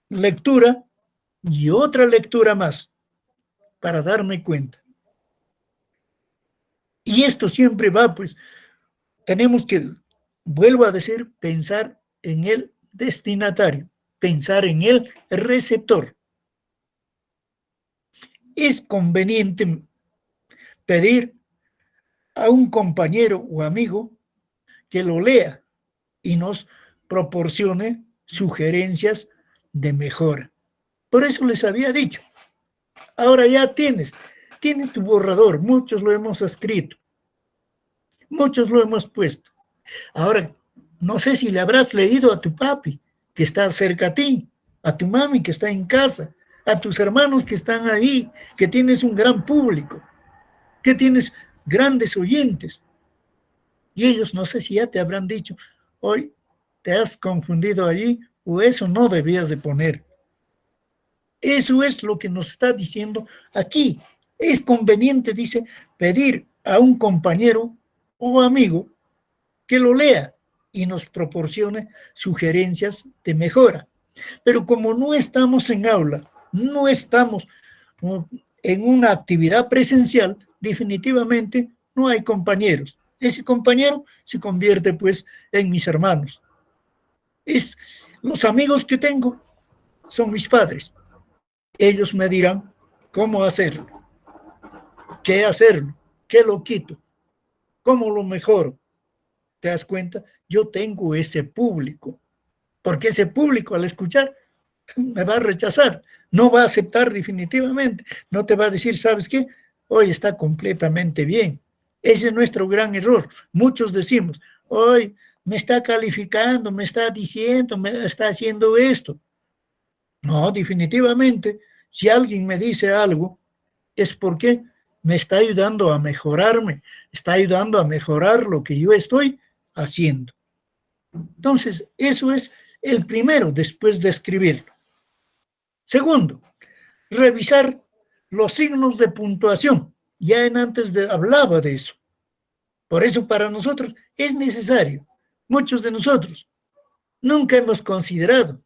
lectura y otra lectura más para darme cuenta. Y esto siempre va, pues, tenemos que, vuelvo a decir, pensar en el destinatario, pensar en el receptor. Es conveniente pedir a un compañero o amigo que lo lea y nos proporcione sugerencias de mejora. Por eso les había dicho, ahora ya tienes tu borrador, muchos lo hemos escrito, muchos lo hemos puesto. Ahora, no sé si le habrás leído a tu papi, que está cerca a ti, a tu mami, que está en casa, a tus hermanos que están ahí, que tienes un gran público, que tienes grandes oyentes. Y ellos no sé si ya te habrán dicho, hoy te has confundido allí o eso no debías de poner. Eso es lo que nos está diciendo aquí. Es conveniente, dice, pedir a un compañero o amigo que lo lea y nos proporcione sugerencias de mejora. Pero como no estamos en aula, no estamos en una actividad presencial, definitivamente no hay compañeros. Ese compañero se convierte pues en mis hermanos. Los amigos que tengo son mis padres. ellos me dirán cómo hacerlo, qué lo quito, cómo lo mejoro. ¿Te das cuenta? Yo tengo ese público, porque ese público al escuchar me va a rechazar, no va a aceptar definitivamente, no te va a decir, ¿sabes qué? Hoy está completamente bien. Ese es nuestro gran error. Muchos decimos, hoy me está calificando, me está diciendo, me está haciendo esto. No, definitivamente, si alguien me dice algo, es porque me está ayudando a mejorarme, está ayudando a mejorar lo que yo estoy haciendo. Entonces, eso es el primero después de escribirlo. Segundo, revisar los signos de puntuación. Ya en antes hablaba de eso. Por eso para nosotros es necesario. Muchos de nosotros nunca hemos considerado.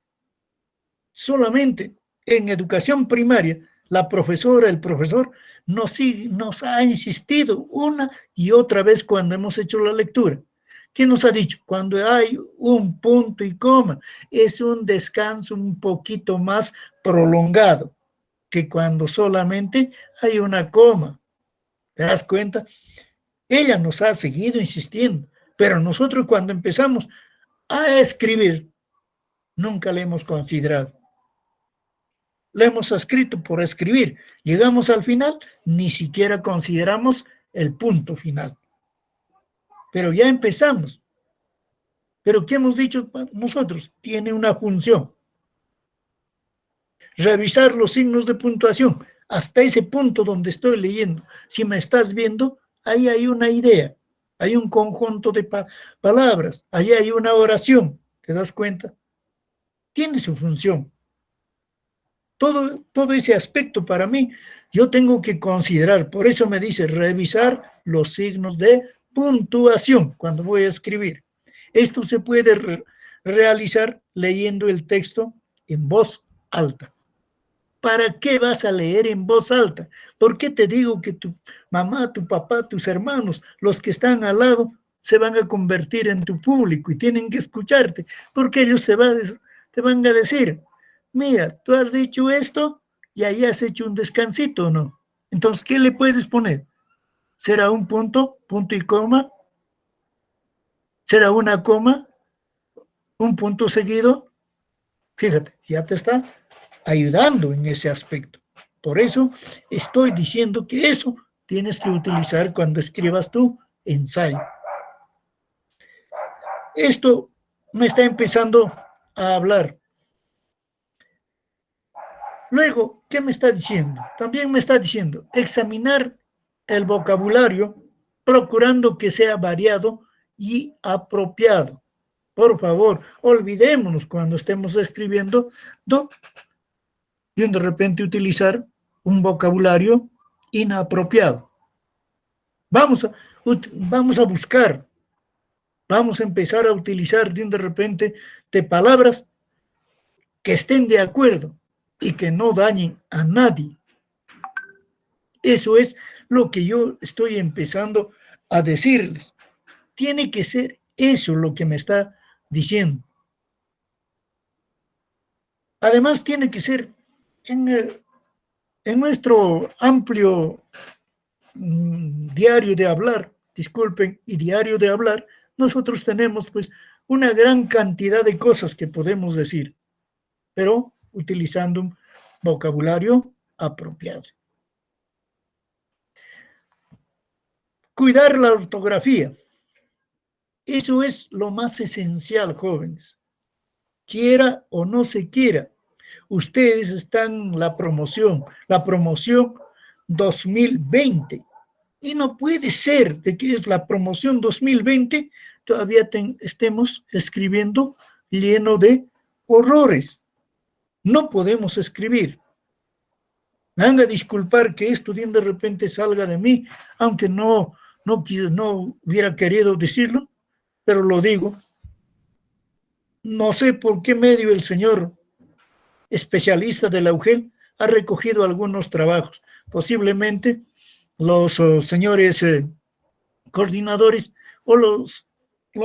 Solamente en educación primaria, la profesora, el profesor nos ha insistido una y otra vez cuando hemos hecho la lectura. ¿Qué nos ha dicho? Cuando hay un punto y coma, es un descanso un poquito más prolongado que cuando solamente hay una coma. ¿Te das cuenta? Ella nos ha seguido insistiendo, pero nosotros cuando empezamos a escribir, nunca le hemos considerado. Le hemos escrito por escribir. Llegamos al final, ni siquiera consideramos el punto final. Pero ya empezamos. Pero ¿qué hemos dicho nosotros? Tiene una función. Revisar los signos de puntuación hasta ese punto donde estoy leyendo. Si me estás viendo, ahí hay una idea, hay un conjunto de palabras, ahí hay una oración. ¿Te das cuenta? Tiene su función. Todo ese aspecto para mí, yo tengo que considerar. Por eso me dice revisar los signos de puntuación cuando voy a escribir. Esto se puede realizar leyendo el texto en voz alta. ¿Para qué vas a leer en voz alta? ¿Por qué te digo que tu mamá, tu papá, tus hermanos, los que están al lado, se van a convertir en tu público y tienen que escucharte? Porque ellos te van a decir, mira, tú has dicho esto y ahí has hecho un descansito, ¿no? Entonces, ¿qué le puedes poner? ¿Será un punto y coma? ¿Será una coma? ¿Un punto seguido? Fíjate, ya te está ayudando en ese aspecto. Por eso estoy diciendo que eso tienes que utilizar cuando escribas tu ensayo. Esto me está empezando a hablar. Luego, ¿qué me está diciendo? También me está diciendo examinar el vocabulario procurando que sea variado y apropiado. Por favor, olvidémonos cuando estemos escribiendo de repente utilizar un vocabulario inapropiado. Vamos a buscar, vamos a empezar a utilizar de repente de palabras que estén de acuerdo y que no dañen a nadie. Eso es lo que yo estoy empezando a decirles. Tiene que ser eso lo que me está diciendo. Además, tiene que ser en nuestro amplio diario de hablar, disculpen, y diario de hablar, nosotros tenemos pues una gran cantidad de cosas que podemos decir, pero utilizando un vocabulario apropiado. Cuidar la ortografía. Eso es lo más esencial, jóvenes. Quiera o no se quiera, ustedes están en la promoción 2020. Y no puede ser de que es la promoción 2020, todavía estemos escribiendo lleno de horrores. No podemos escribir. Me van a disculpar que esto de repente salga de mí, aunque no hubiera querido decirlo, pero lo digo. No sé por qué medio el señor especialista de la UGEL ha recogido algunos trabajos. Posiblemente los señores coordinadores o los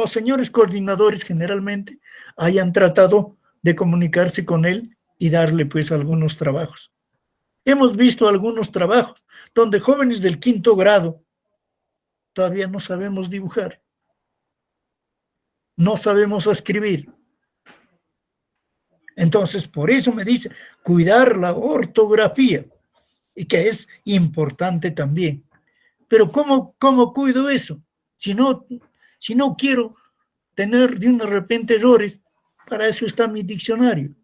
señores coordinadores generalmente hayan tratado de comunicarse con él y darle pues algunos trabajos. Hemos visto algunos trabajos donde jóvenes del 5º grado todavía no sabemos dibujar, no sabemos escribir. Entonces, por eso me dice, cuidar la ortografía, y que es importante también. Pero ¿cómo cuido eso? Si no quiero tener de repente errores, para eso está mi diccionario,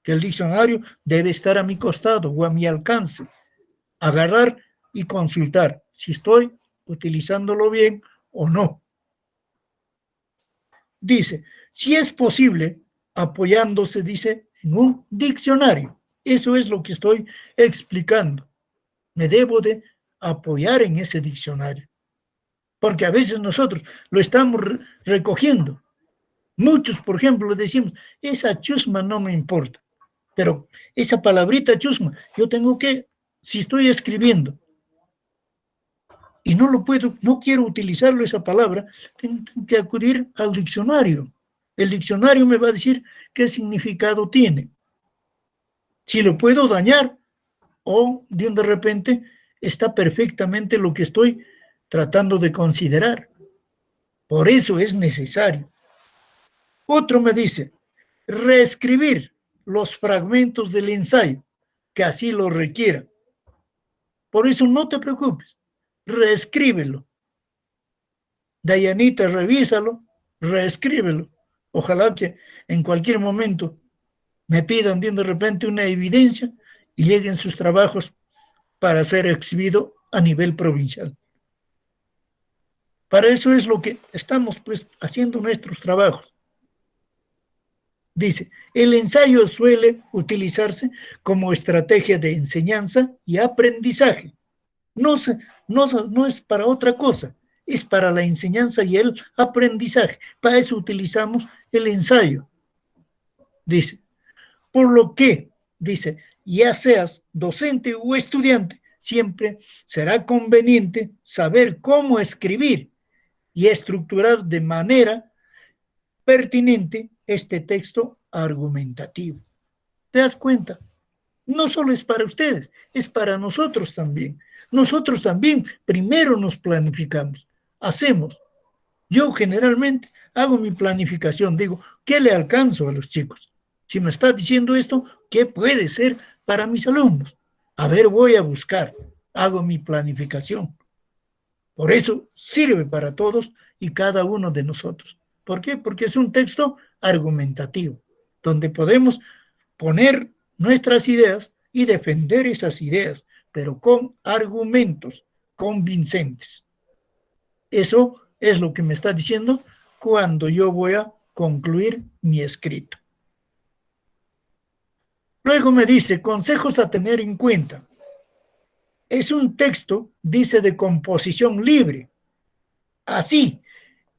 que el diccionario debe estar a mi costado o a mi alcance, agarrar y consultar si estoy utilizándolo bien o no. Dice, si es posible, apoyándose, dice, en un diccionario. Eso es lo que estoy explicando. Me debo de apoyar en ese diccionario. Porque a veces nosotros lo estamos recogiendo. Muchos, por ejemplo, decimos, esa chusma no me importa. Pero esa palabrita chusma, yo tengo que, si estoy escribiendo, y no quiero utilizarlo esa palabra, tengo que acudir al diccionario. El diccionario me va a decir qué significado tiene. Si lo puedo dañar o de repente está perfectamente lo que estoy tratando de considerar. Por eso es necesario. Otro me dice, reescribir los fragmentos del ensayo, que así lo requiera. Por eso no te preocupes, reescríbelo. Dayanita, revísalo, reescríbelo. Ojalá que en cualquier momento me pidan de repente una evidencia y lleguen sus trabajos para ser exhibido a nivel provincial. Para eso es lo que estamos pues haciendo nuestros trabajos. Dice, el ensayo suele utilizarse como estrategia de enseñanza y aprendizaje. No es para otra cosa, es para la enseñanza y el aprendizaje. Para eso utilizamos el ensayo. Dice, por lo que, dice, ya seas docente o estudiante, siempre será conveniente saber cómo escribir y estructurar de manera pertinente este texto argumentativo. ¿Te das cuenta? No solo es para ustedes, es para nosotros también. Nosotros también primero nos planificamos, hacemos. Yo generalmente hago mi planificación, digo, ¿qué le alcanzo a los chicos? Si me está diciendo esto, ¿qué puede ser para mis alumnos? A ver, voy a buscar, hago mi planificación. Por eso sirve para todos y cada uno de nosotros. ¿Por qué? Porque es un texto argumentativo, donde podemos poner nuestras ideas y defender esas ideas, pero con argumentos convincentes. Eso es lo que me está diciendo cuando yo voy a concluir mi escrito. Luego me dice, consejos a tener en cuenta. Es un texto, dice, de composición libre. Así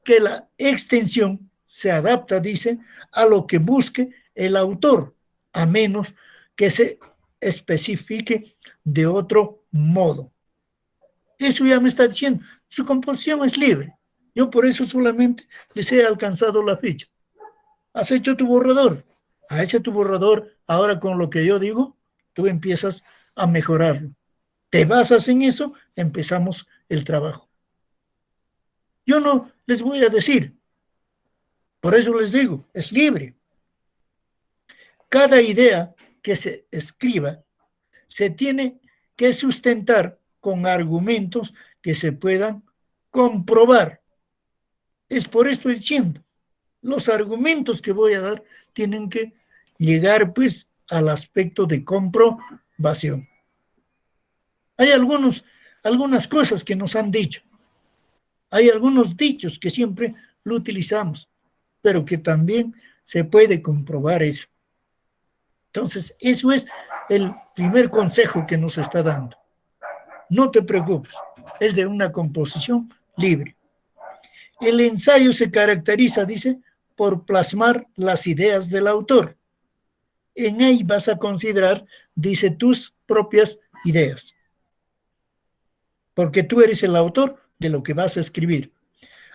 que la extensión se adapta, dice, a lo que busque el autor, a menos que se especifique de otro modo. Eso ya me está diciendo, su composición es libre. Yo por eso solamente les he alcanzado la ficha. Has hecho tu borrador. A ese tu borrador, ahora con lo que yo digo, tú empiezas a mejorarlo. Te basas en eso, empezamos el trabajo. Yo no les voy a decir, por eso les digo, es libre. Cada idea que se escriba se tiene que sustentar con argumentos que se puedan comprobar. Es por esto diciendo, los argumentos que voy a dar tienen que llegar pues al aspecto de comprobación. Hay algunas cosas que nos han dicho. Hay algunos dichos que siempre lo utilizamos, pero que también se puede comprobar eso. Entonces, eso es el primer consejo que nos está dando. No te preocupes, es de una composición libre. El ensayo se caracteriza, dice, por plasmar las ideas del autor. En ahí vas a considerar, dice, tus propias ideas. Porque tú eres el autor de lo que vas a escribir.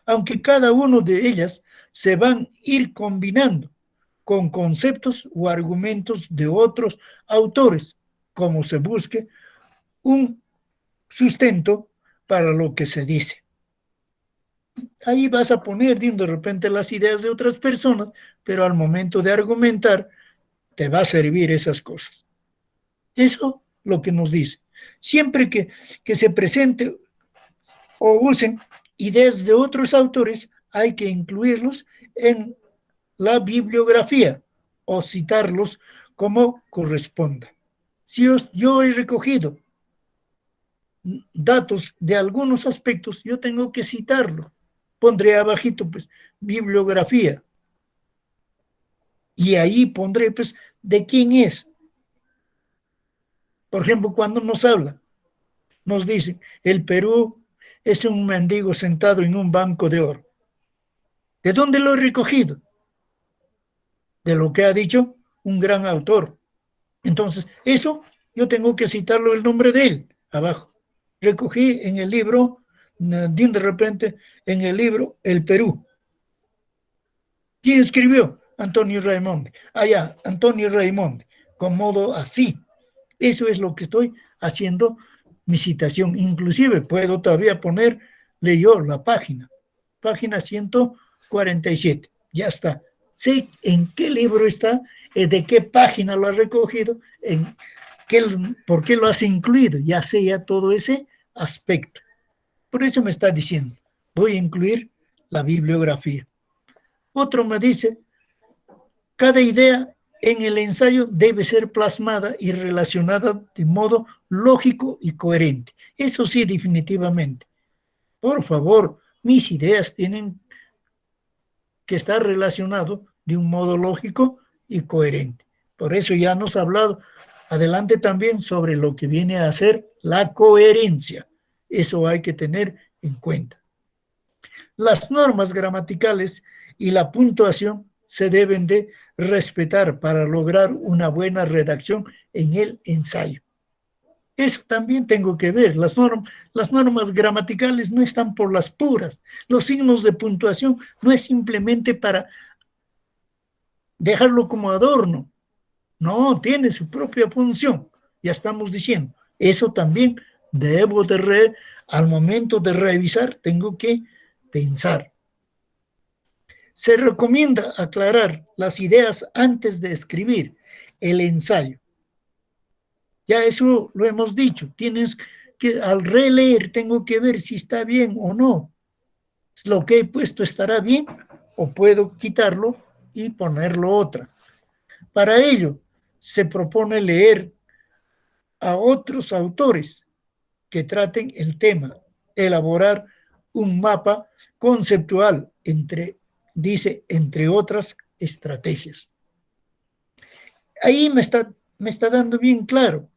Aunque cada uno de ellas se van a ir combinando con conceptos o argumentos de otros autores, como se busque un sustento para lo que se dice. Ahí vas a poner de repente las ideas de otras personas, pero al momento de argumentar te va a servir esas cosas. Eso lo que nos dice. Siempre que se presente o usen ideas de otros autores, hay que incluirlos en la bibliografía o citarlos como corresponda. Si yo he recogido datos de algunos aspectos, yo tengo que citarlo. Pondré abajito, pues, bibliografía. Y ahí pondré, pues, de quién es. Por ejemplo, cuando nos dice, el Perú es un mendigo sentado en un banco de oro. ¿De dónde lo he recogido? De lo que ha dicho un gran autor. Entonces, eso yo tengo que citarlo el nombre de él, abajo. Recogí en el libro, de repente, en el libro El Perú. ¿Quién escribió? Antonio Raimondi. Allá, Antonio Raimondi, con modo así. Eso es lo que estoy haciendo mi citación. Inclusive puedo todavía ponerle yo la página 147. Ya está. Sé en qué libro está, de qué página lo ha recogido, por qué lo has incluido. Ya sé ya todo ese aspecto. Por eso me está diciendo, voy a incluir la bibliografía. Otro me dice, cada idea en el ensayo debe ser plasmada y relacionada de modo lógico y coherente. Eso sí, definitivamente. Por favor, mis ideas tienen que estar relacionadas de un modo lógico y coherente. Por eso ya nos ha hablado adelante también sobre lo que viene a ser la coherencia. Eso hay que tener en cuenta. Las normas gramaticales y la puntuación se deben de respetar para lograr una buena redacción en el ensayo. Eso también tengo que ver. Las normas gramaticales no están por las puras. Los signos de puntuación no es simplemente para dejarlo como adorno. No, tiene su propia función. Ya estamos diciendo. Eso también al momento de revisar, tengo que pensar. Se recomienda aclarar las ideas antes de escribir el ensayo. Ya eso lo hemos dicho. Tienes que, al releer, tengo que ver si está bien o no. Lo que he puesto estará bien o puedo quitarlo y ponerlo otra. Para ello, se propone leer a otros autores que traten el tema, elaborar un mapa conceptual entre otras estrategias. Ahí me está dando bien claro.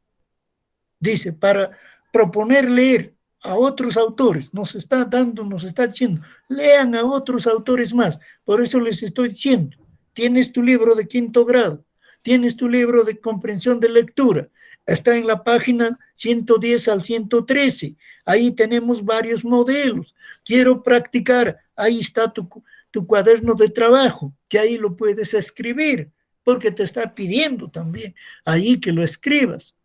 Dice, para proponer leer a otros autores, nos está diciendo, lean a otros autores más. Por eso les estoy diciendo, tienes tu libro de 5º grado, tienes tu libro de comprensión de lectura, está en la página 110 al 113, ahí tenemos varios modelos. Quiero practicar, ahí está tu cuaderno de trabajo, que ahí lo puedes escribir, porque te está pidiendo también ahí que lo escribas.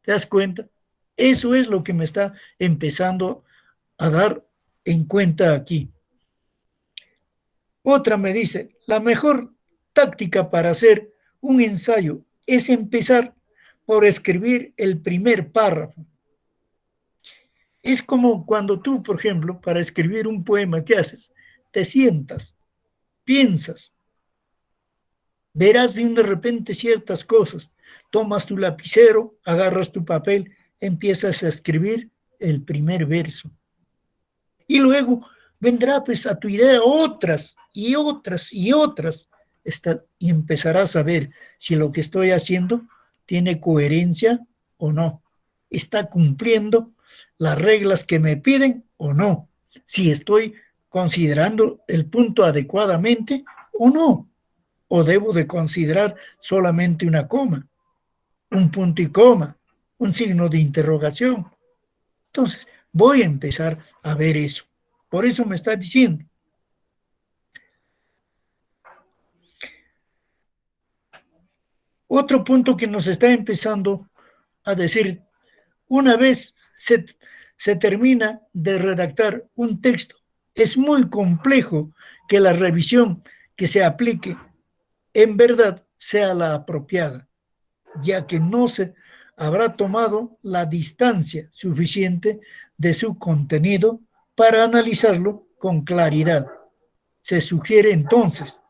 ¿Te das cuenta? Eso es lo que me está empezando a dar en cuenta aquí. Otra me dice, la mejor táctica para hacer un ensayo es empezar por escribir el primer párrafo. Es como cuando tú, por ejemplo, para escribir un poema, ¿qué haces? Te sientas, piensas, verás de repente ciertas cosas, tomas tu lapicero, agarras tu papel, empiezas a escribir el primer verso. Y luego vendrá pues a tu idea otras y otras y otras, y empezarás a ver si lo que estoy haciendo tiene coherencia o no, está cumpliendo las reglas que me piden o no, si estoy considerando el punto adecuadamente o no, o debo de considerar solamente una coma, un punto y coma, un signo de interrogación. Entonces, voy a empezar a ver eso. Por eso me está diciendo. Otro punto que nos está empezando a decir, una vez se termina de redactar un texto, es muy complejo que la revisión que se aplique en verdad sea la apropiada, ya que no se habrá tomado la distancia suficiente de su contenido para analizarlo con claridad. Se sugiere entonces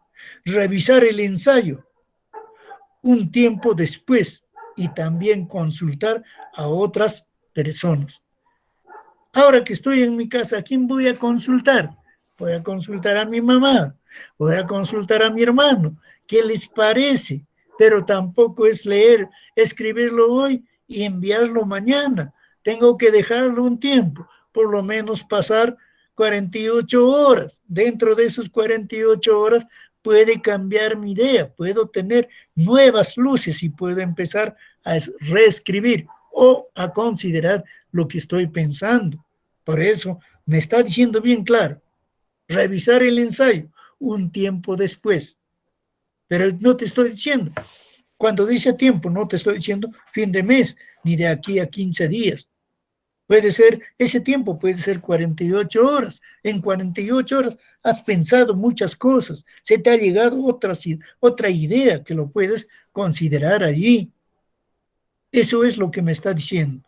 revisar el ensayo un tiempo después y también consultar a otras personas. Ahora que estoy en mi casa, ¿a quién voy a consultar? Voy a consultar a mi mamá, voy a consultar a mi hermano. ¿Qué les parece? Pero tampoco es leer, escribirlo hoy y enviarlo mañana. Tengo que dejarlo un tiempo, por lo menos pasar 48 horas. Dentro de esas 48 horas puede cambiar mi idea, puedo tener nuevas luces y puedo empezar a reescribir o a considerar lo que estoy pensando. Por eso me está diciendo bien claro, revisar el ensayo un tiempo después. Pero no te estoy diciendo, cuando dice tiempo, no te estoy diciendo fin de mes, ni de aquí a 15 días. Puede ser, ese tiempo puede ser 48 horas. En 48 horas has pensado muchas cosas. Se te ha llegado otra idea que lo puedes considerar allí. Eso es lo que me está diciendo.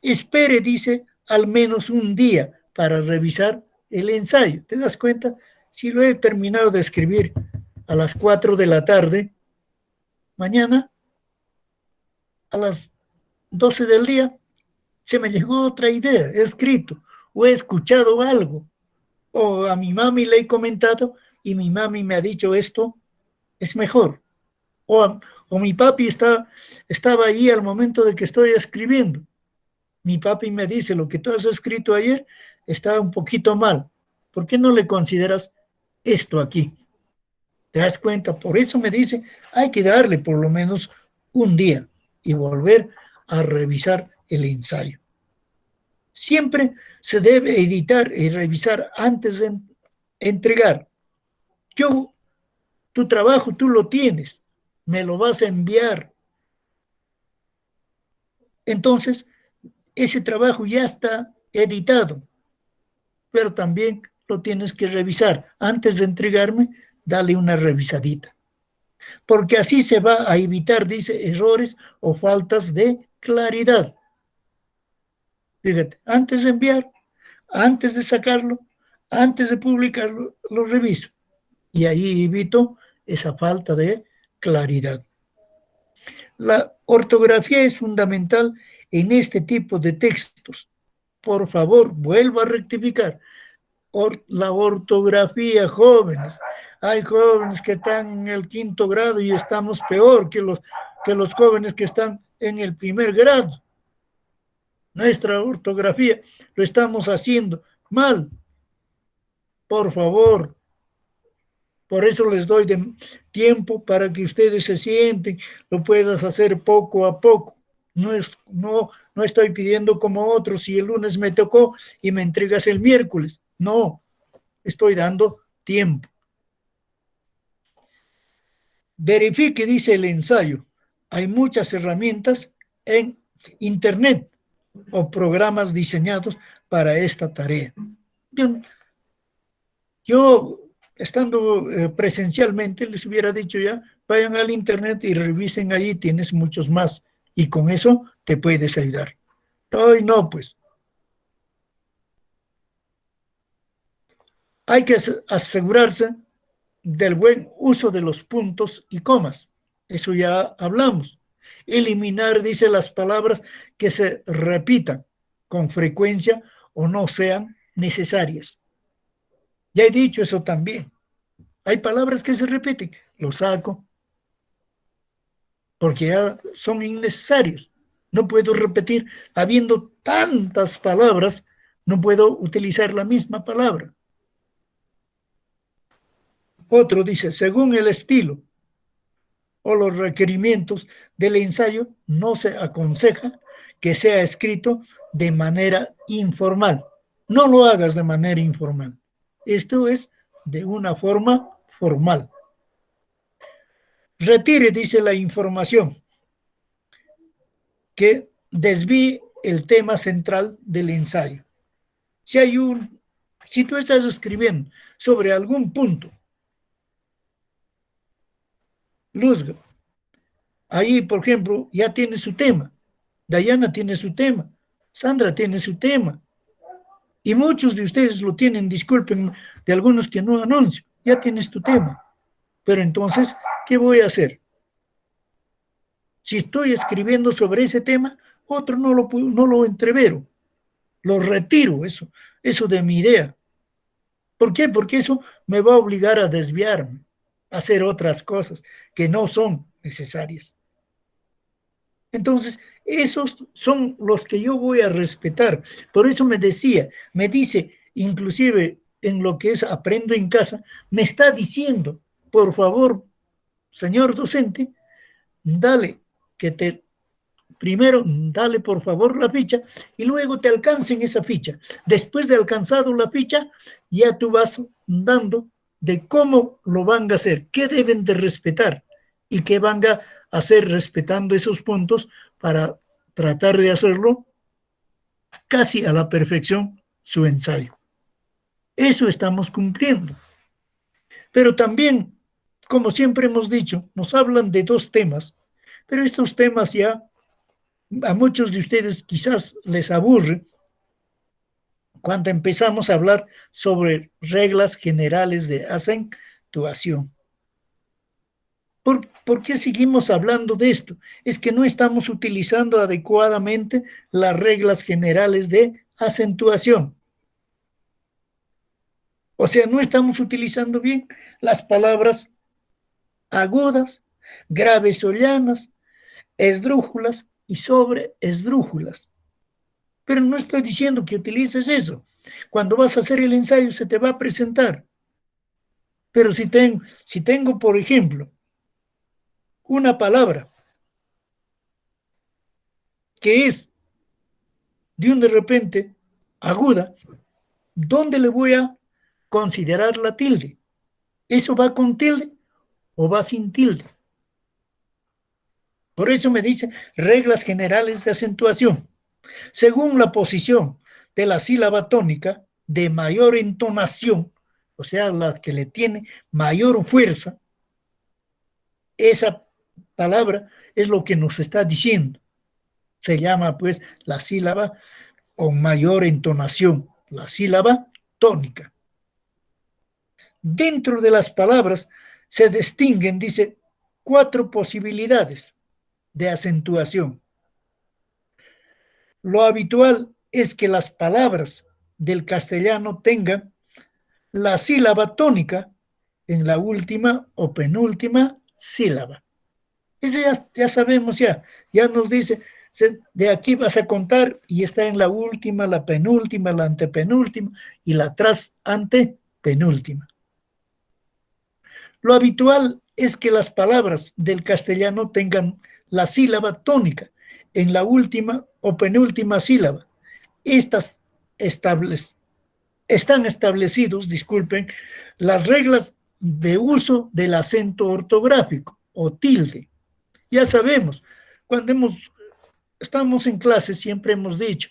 Espere, dice, al menos un día para revisar el ensayo. ¿Te das cuenta? Si lo he terminado de escribir a las 4 de la tarde, mañana a las 12 del día se me llegó otra idea, he escrito o he escuchado algo, o a mi mami le he comentado y mi mami me ha dicho esto es mejor, o mi papi estaba ahí al momento de que estoy escribiendo. Mi papi me dice, lo que tú has escrito ayer está un poquito mal. ¿Por qué no le consideras esto aquí? ¿Te das cuenta? Por eso me dice, hay que darle por lo menos un día y volver a revisar el ensayo. Siempre se debe editar y revisar antes de entregar. Tu trabajo tú lo tienes, me lo vas a enviar. Entonces, ese trabajo ya está editado, pero también lo tienes que revisar. Antes de entregarme, dale una revisadita. Porque así se va a evitar, dice, errores o faltas de claridad. Fíjate, antes de enviar, antes de sacarlo, antes de publicarlo, lo reviso. Y ahí evito esa falta de claridad. La ortografía es fundamental en este tipo de textos. Por favor, vuelvo a rectificar. La ortografía, jóvenes. Hay jóvenes que están en el 5º grado y estamos peor que los jóvenes que están en el 1er grado. Nuestra ortografía lo estamos haciendo mal. Por favor. Por eso les doy tiempo para que ustedes se sienten, lo puedas hacer poco a poco. No estoy pidiendo como otros, si el lunes me tocó y me entregas el miércoles. No, estoy dando tiempo. Verifique, dice el ensayo. Hay muchas herramientas en Internet o programas diseñados para esta tarea. Yo estando presencialmente, les hubiera dicho ya, vayan al Internet y revisen allí, tienes muchos más. Y con eso te puedes ayudar. Hoy no, pues. Hay que asegurarse del buen uso de los puntos y comas. Eso ya hablamos. Eliminar, dice, las palabras que se repitan con frecuencia o no sean necesarias. Ya he dicho eso también. Hay palabras que se repiten, lo saco, porque ya son innecesarios. No puedo repetir, habiendo tantas palabras, no puedo utilizar la misma palabra. Otro dice, según el estilo o los requerimientos del ensayo, no se aconseja que sea escrito de manera informal. No lo hagas de manera informal. Esto es de una forma formal. Retire, dice, la información que desvíe el tema central del ensayo. Si tú estás escribiendo sobre algún punto, Luzga, ahí, por ejemplo, ya tiene su tema, Dayana tiene su tema, Sandra tiene su tema, y muchos de ustedes lo tienen, disculpen, de algunos que no anuncio, ya tienes tu tema. Pero entonces, ¿qué voy a hacer? Si estoy escribiendo sobre ese tema, otro no lo entrevero, lo retiro, eso de mi idea. ¿Por qué? Porque eso me va a obligar a desviarme, a hacer otras cosas que no son necesarias. Entonces, esos son los que yo voy a respetar. Por eso me dice, inclusive en lo que es Aprendo en Casa, me está diciendo, por favor, señor docente, dale, primero dale por favor la ficha y luego te alcancen esa ficha. Después de alcanzado la ficha, ya tú vas dando de cómo lo van a hacer, qué deben de respetar y qué van a hacer respetando esos puntos para tratar de hacerlo casi a la perfección su ensayo. Eso estamos cumpliendo. Pero también, como siempre hemos dicho, nos hablan de 2 temas, pero estos temas ya a muchos de ustedes quizás les aburre cuando empezamos a hablar sobre reglas generales de acentuación. ¿Por qué seguimos hablando de esto? Es que no estamos utilizando adecuadamente las reglas generales de acentuación. O sea, no estamos utilizando bien las palabras agudas, graves o llanas, esdrújulas y sobreesdrújulas. Pero no estoy diciendo que utilices eso. Cuando vas a hacer el ensayo se te va a presentar. Pero si tengo, por ejemplo, una palabra que es de repente aguda, ¿dónde le voy a considerar la tilde? ¿Eso va con tilde o va sin tilde? Por eso me dice reglas generales de acentuación. Según la posición de la sílaba tónica de mayor entonación, o sea, la que le tiene mayor fuerza, esa palabra es lo que nos está diciendo. Se llama pues la sílaba con mayor entonación, la sílaba tónica. Dentro de las palabras se distinguen, dice, 4 posibilidades de acentuación. Lo habitual es que las palabras del castellano tengan la sílaba tónica en la última o penúltima sílaba. Eso ya sabemos, ya nos dice, de aquí vas a contar y está en la última, la penúltima, la antepenúltima y la tras antepenúltima. Lo habitual es que las palabras del castellano tengan la sílaba tónica en la última o penúltima sílaba. Estas están establecidos, disculpen, las reglas de uso del acento ortográfico o tilde. Ya sabemos, cuando estamos en clase siempre hemos dicho,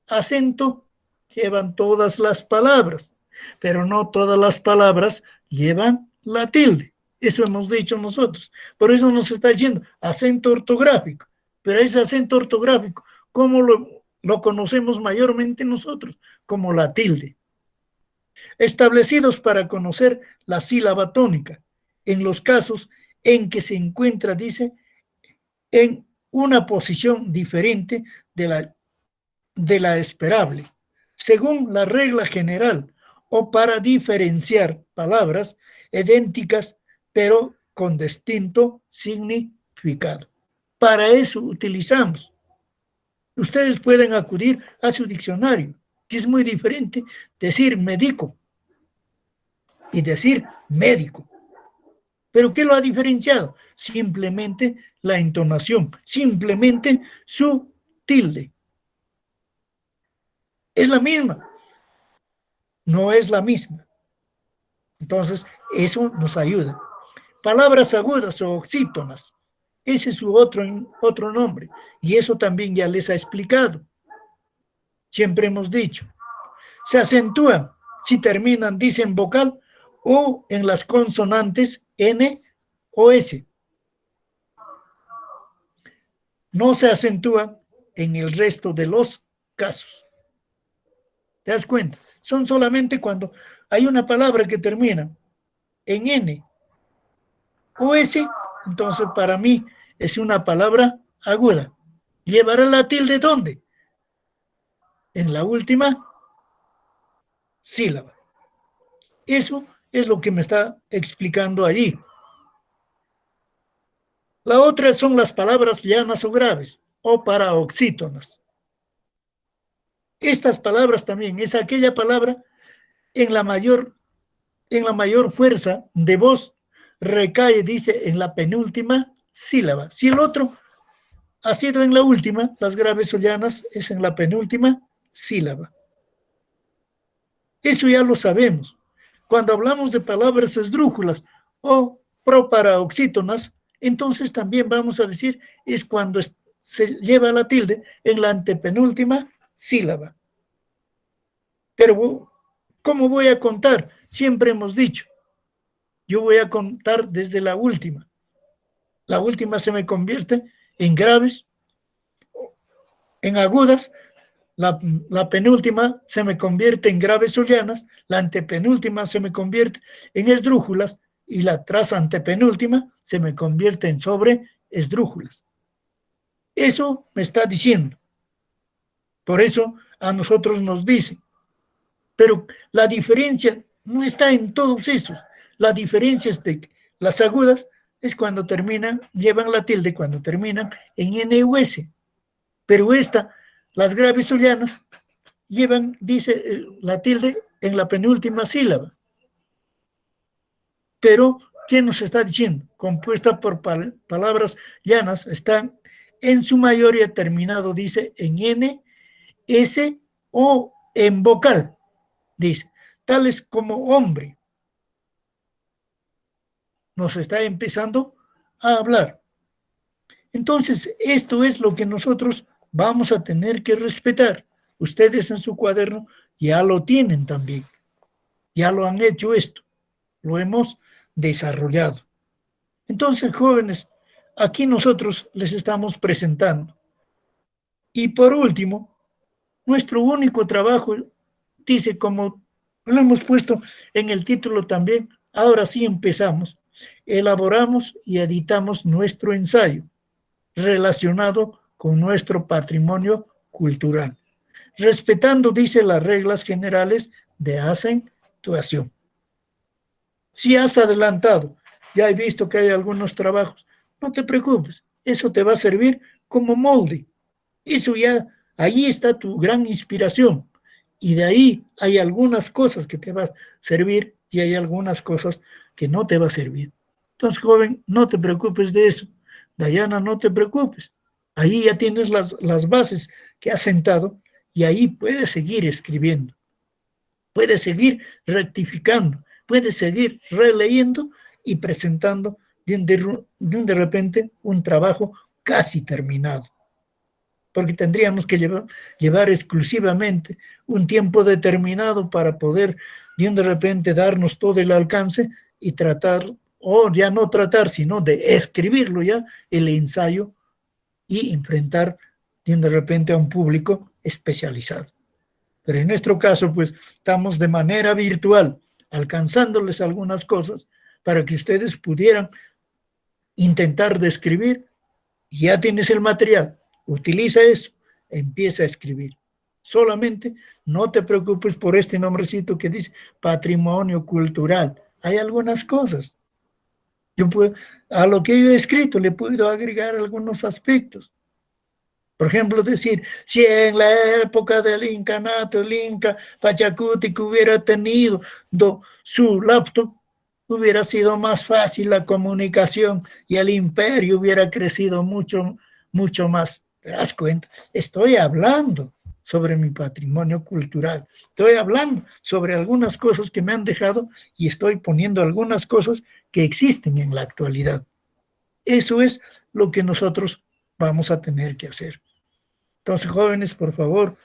acento llevan todas las palabras, pero no todas las palabras llevan la tilde. Eso hemos dicho nosotros. Por eso nos está diciendo acento ortográfico. Pero ese acento ortográfico, ¿cómo lo conocemos mayormente nosotros? Como la tilde. Establecidos para conocer la sílaba tónica, en los casos en que se encuentra, dice, en una posición diferente de la esperable, según la regla general, o para diferenciar palabras idénticas, pero con distinto significado. Para eso utilizamos. Ustedes pueden acudir a su diccionario, que es muy diferente decir médico y decir médico. ¿Pero qué lo ha diferenciado? Simplemente la entonación, simplemente su tilde. Es la misma, no es la misma. Entonces, eso nos ayuda. Palabras agudas o oxítonas. ese es su otro nombre. Y eso también ya les ha explicado. Siempre hemos dicho. Se acentúan si terminan, dicen vocal, o en las consonantes N o S. No se acentúan en el resto de los casos. ¿Te das cuenta? Son solamente cuando hay una palabra que termina en N o S, entonces para mí es una palabra aguda. ¿Llevará la tilde dónde? En la última sílaba. Eso es lo que me está explicando allí. La otra son las palabras llanas o graves o paroxítonas. Estas palabras también es aquella palabra en la mayor fuerza de voz recae, dice, en la penúltima sílaba. Si el otro ha sido en la última, las graves o llanas es en la penúltima sílaba. Eso ya lo sabemos. Cuando hablamos de palabras esdrújulas o proparaoxítonas, entonces también vamos a decir es cuando se lleva la tilde en la antepenúltima sílaba. Pero, ¿cómo voy a contar? Siempre hemos dicho, yo voy a contar desde la última. La última se me convierte en graves, en agudas, la penúltima se me convierte en graves o llanas, la antepenúltima se me convierte en esdrújulas y la tras antepenúltima se me convierte en sobre esdrújulas. Eso me está diciendo. Por eso a nosotros nos dice. Pero la diferencia no está en todos esos. La diferencia es de que las agudas es cuando terminan, llevan la tilde cuando terminan en N o S. Pero las graves o llanas, llevan, dice, la tilde en la penúltima sílaba. Pero, ¿qué nos está diciendo? Compuesta por palabras llanas, están en su mayoría terminado, dice, en N, S o en vocal, dice, tales como hombre. Nos está empezando a hablar. Entonces, esto es lo que nosotros vamos a tener que respetar. Ustedes en su cuaderno ya lo tienen también. Ya lo han hecho esto. Lo hemos desarrollado. Entonces, jóvenes, aquí nosotros les estamos presentando. Y por último, nuestro único trabajo, dice, como lo hemos puesto en el título también, ahora sí empezamos. Elaboramos y editamos nuestro ensayo relacionado con nuestro patrimonio cultural, respetando, dice, las reglas generales de acentuación. Si has adelantado, ya he visto que hay algunos trabajos, no te preocupes, eso te va a servir como molde. Eso ya, ahí está tu gran inspiración. Y de ahí hay algunas cosas que te va a servir y hay algunas cosas que no te va a servir. Entonces, joven, no te preocupes de eso. Dayana, no te preocupes. Ahí ya tienes las bases que has sentado y ahí puedes seguir escribiendo. Puedes seguir rectificando. Puedes seguir releyendo y presentando de repente un trabajo casi terminado. Porque tendríamos que llevar exclusivamente un tiempo determinado para poder de repente darnos todo el alcance y tratar, o ya no tratar, sino de escribirlo ya, el ensayo, y enfrentar de repente a un público especializado. Pero en nuestro caso, pues, estamos de manera virtual, alcanzándoles algunas cosas para que ustedes pudieran intentar de escribir. Ya tienes el material, utiliza eso, empieza a escribir. Solamente no te preocupes por este nombrecito que dice patrimonio cultural. Hay algunas cosas. A lo que yo he escrito le puedo agregar algunos aspectos. Por ejemplo, decir, si en la época del incanato, el Inca Pachacuti, que hubiera tenido su laptop, hubiera sido más fácil la comunicación y el imperio hubiera crecido mucho, mucho más. ¿Te das cuenta? Estoy hablando sobre mi patrimonio cultural. Estoy hablando sobre algunas cosas que me han dejado y estoy poniendo algunas cosas que existen en la actualidad. Eso es lo que nosotros vamos a tener que hacer. Entonces, jóvenes, por favor,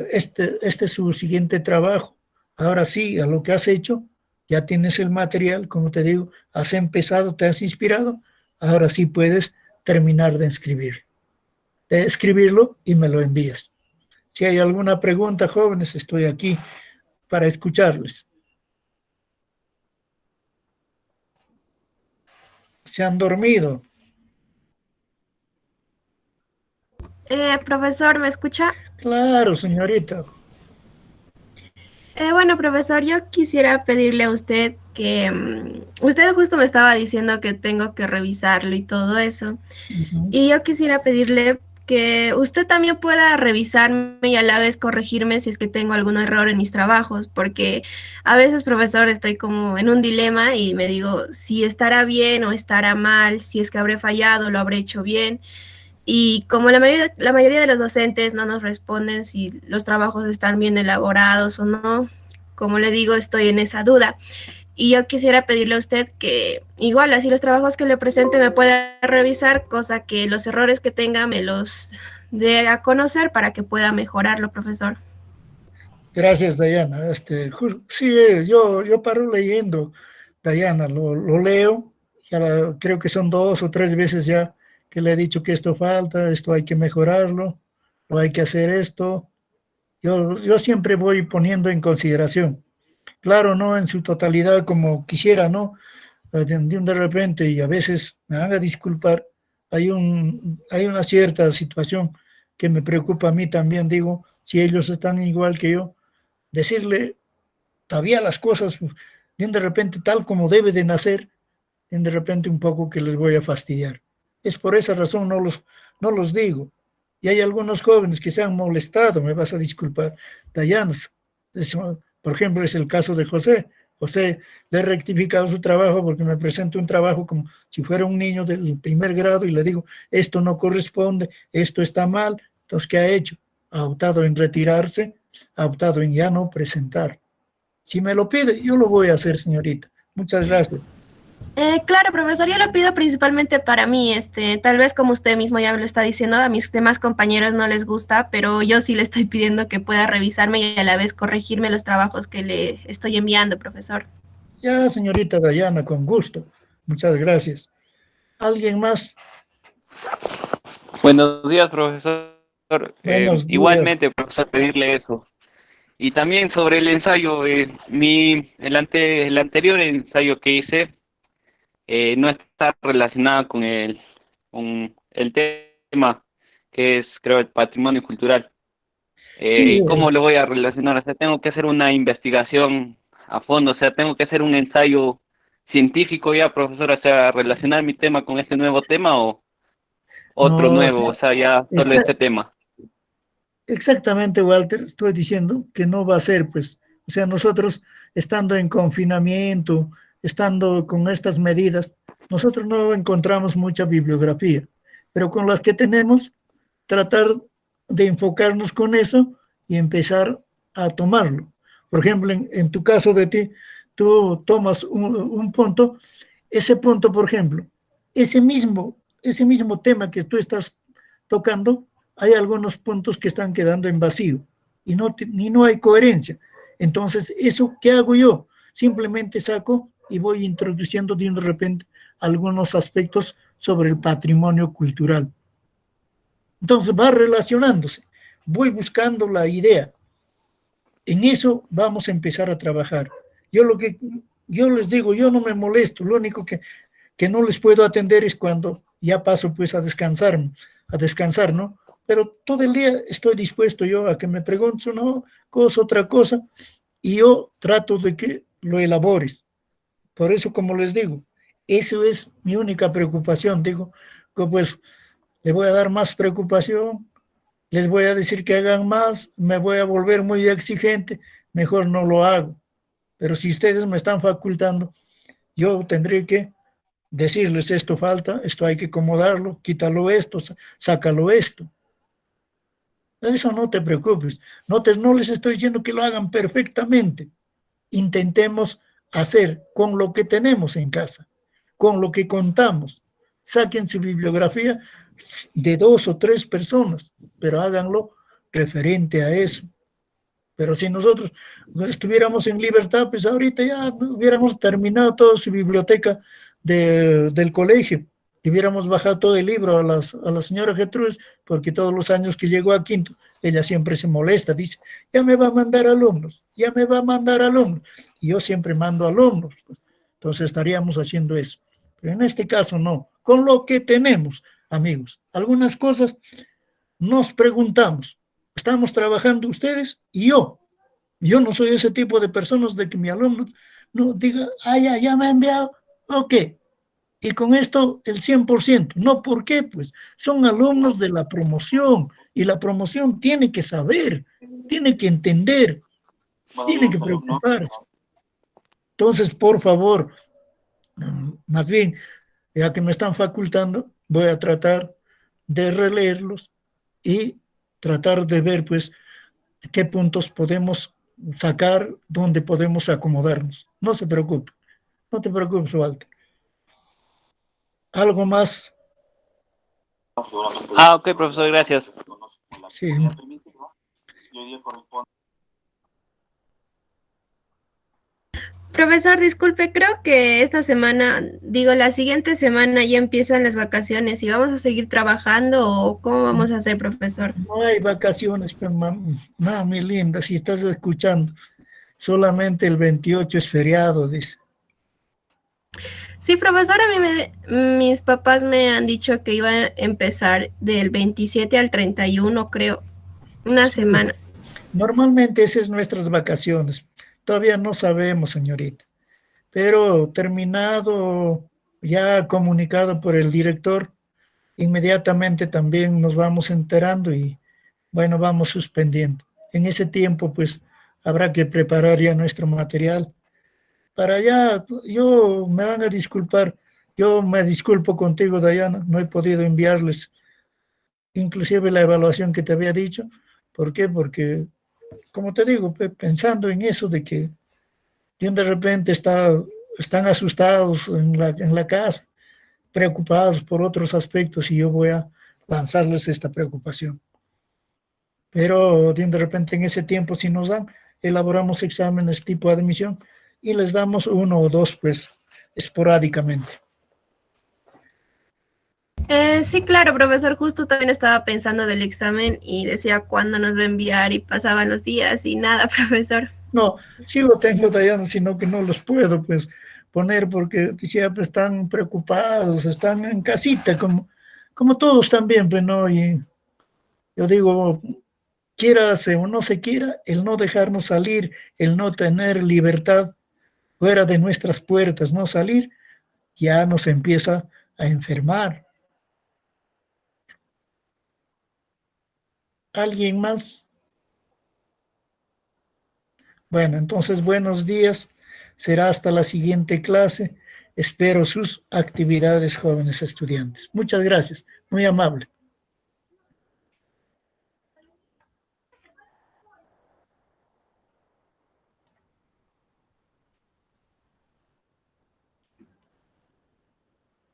este es su siguiente trabajo. Ahora sí, a lo que has hecho, ya tienes el material, como te digo, has empezado, te has inspirado, ahora sí puedes terminar de escribirlo y me lo envías. Si hay alguna pregunta, jóvenes, estoy aquí para escucharles. ¿Se han dormido? Profesor, ¿me escucha? Claro, señorita. Bueno, profesor, yo quisiera pedirle a usted que usted justo me estaba diciendo que tengo que revisarlo y todo eso. Ujú. Y yo quisiera pedirle que usted también pueda revisarme y a la vez corregirme si es que tengo algún error en mis trabajos, porque a veces, profesor, estoy como en un dilema y me digo si estará bien o estará mal, si es que habré fallado, lo habré hecho bien. Y como la mayoría de los docentes no nos responden si los trabajos están bien elaborados o no, como le digo, estoy en esa duda. Y yo quisiera pedirle a usted que igual así los trabajos que le presente me pueda revisar, cosa que los errores que tenga me los dé a conocer para que pueda mejorarlo, profesor. Gracias, Dayana. Sí, yo paro leyendo, Dayana, lo leo, creo que son 2 o 3 veces ya que le he dicho que esto falta, esto hay que mejorarlo, o hay que hacer esto. Yo siempre voy poniendo en consideración. Claro, no en su totalidad como quisiera, ¿no? De repente, y a veces me haga disculpar, hay una cierta situación que me preocupa a mí también, digo, si ellos están igual que yo, decirle todavía las cosas de repente tal como debe de nacer, de repente un poco que les voy a fastidiar. Es por esa razón no los digo. Y hay algunos jóvenes que se han molestado, me vas a disculpar, Dayanos. Por ejemplo, es el caso de José. José le he rectificado su trabajo porque me presenta un trabajo como si fuera un niño del primer grado y le digo, esto no corresponde, esto está mal. Entonces, ¿qué ha hecho? Ha optado en retirarse, ha optado en ya no presentar. Si me lo pide, yo lo voy a hacer, señorita. Muchas gracias. Claro, profesor, yo lo pido principalmente para mí, tal vez como usted mismo ya me lo está diciendo, a mis demás compañeros no les gusta, pero yo sí le estoy pidiendo que pueda revisarme y a la vez corregirme los trabajos que le estoy enviando, profesor. Ya, señorita Dayana, con gusto. Muchas gracias. ¿Alguien más? Buenos días, profesor. Buenos días. Igualmente, profesor, pedirle eso. Y también sobre el ensayo, el anterior ensayo que hice no está relacionado con el tema que es, creo, el patrimonio cultural. Sí, ¿Y cómo lo voy a relacionar? O sea, tengo que hacer una investigación a fondo, o sea, tengo que hacer un ensayo científico ya, profesor, o sea, relacionar mi tema con este nuevo tema o otro no, nuevo, o sea, ya solo este tema. exactamente, Walter, estoy diciendo que no va a ser, pues, o sea, nosotros estando en confinamiento, estando con estas medidas, nosotros no encontramos mucha bibliografía, pero con las que tenemos, tratar de enfocarnos con eso y empezar a tomarlo. Por ejemplo, en tu caso de ti, tú tomas un punto, ese punto, por ejemplo, ese mismo tema que tú estás tocando, hay algunos puntos que están quedando en vacío y no hay coherencia. Entonces, ¿eso qué hago yo? Simplemente saco y voy introduciendo de repente algunos aspectos sobre el patrimonio cultural. Entonces va relacionándose, voy buscando la idea. En eso vamos a empezar a trabajar. Yo les digo, yo no me molesto, lo único que no les puedo atender es cuando ya paso pues a descansar, ¿no? Pero todo el día estoy dispuesto yo a que me preguntes una cosa, otra cosa, y yo trato de que lo elabores. Por eso, como les digo, eso es mi única preocupación. Digo, que pues le voy a dar más preocupación, les voy a decir que hagan más, me voy a volver muy exigente, mejor no lo hago. Pero si ustedes me están facultando, yo tendré que decirles esto falta, esto hay que acomodarlo, quítalo esto, sácalo esto. Eso no te preocupes, no les estoy diciendo que lo hagan perfectamente. Intentemos hacer con lo que tenemos en casa, con lo que contamos. saquen su bibliografía de 2 o 3 personas, pero háganlo referente a eso. Pero si nosotros estuviéramos en libertad, pues ahorita ya hubiéramos terminado toda su biblioteca del colegio. Y hubiéramos bajado todo el libro a la señora Gertrudis, porque todos los años que llegó a quinto, ella siempre se molesta, dice, ya me va a mandar alumnos, ya me va a mandar alumnos. Y yo siempre mando alumnos. Entonces estaríamos haciendo eso. Pero en este caso no. Con lo que tenemos, amigos, algunas cosas nos preguntamos. Estamos trabajando ustedes y yo. Yo no soy ese tipo de personas de que mi alumno no diga, ya me ha enviado, ok. Y con esto el 100%. No, ¿por qué? Pues son alumnos de la promoción y la promoción tiene que saber, tiene que entender, tiene que preocuparse. Entonces, por favor, más bien, ya que me están facultando, voy a tratar de releerlos y tratar de ver, pues, qué puntos podemos sacar, dónde podemos acomodarnos. No se preocupe, no te preocupes, Walter. ¿Algo más? Ok, profesor, gracias. Sí. Profesor, disculpe, creo que esta semana, la siguiente semana ya empiezan las vacaciones y vamos a seguir trabajando o cómo vamos a hacer, profesor. No hay vacaciones, mami linda, si estás escuchando. Solamente el 28 es feriado, dice. Sí, profesor, a mí mis papás me han dicho que iba a empezar del 27 al 31, creo, una semana. Normalmente esas son nuestras vacaciones. Todavía no sabemos, señorita. Pero terminado, ya comunicado por el director, inmediatamente también nos vamos enterando y, bueno, vamos suspendiendo. En ese tiempo, pues, habrá que preparar ya nuestro material. Para allá, me van a disculpar, yo me disculpo contigo, Dayana, no he podido enviarles inclusive la evaluación que te había dicho. ¿Por qué? Porque, como te digo, pensando en eso de que de repente están asustados en la casa, preocupados por otros aspectos y yo voy a lanzarles esta preocupación. Pero de repente en ese tiempo, si nos dan, elaboramos exámenes tipo admisión y les damos 1 o 2, pues, esporádicamente. Sí, claro, profesor, justo también estaba pensando del examen y decía cuándo nos va a enviar y pasaban los días y nada, profesor. No, sí lo tengo, Dayana, sino que no los puedo, pues, poner porque siempre están preocupados, están en casita, como todos también, pues, ¿no? Y yo digo, quiérase o no se quiera, el no dejarnos salir, el no tener libertad fuera de nuestras puertas, no salir, ya nos empieza a enfermar. ¿Alguien más? Bueno, entonces buenos días. Será hasta la siguiente clase. Espero sus actividades, jóvenes estudiantes. Muchas gracias. Muy amable.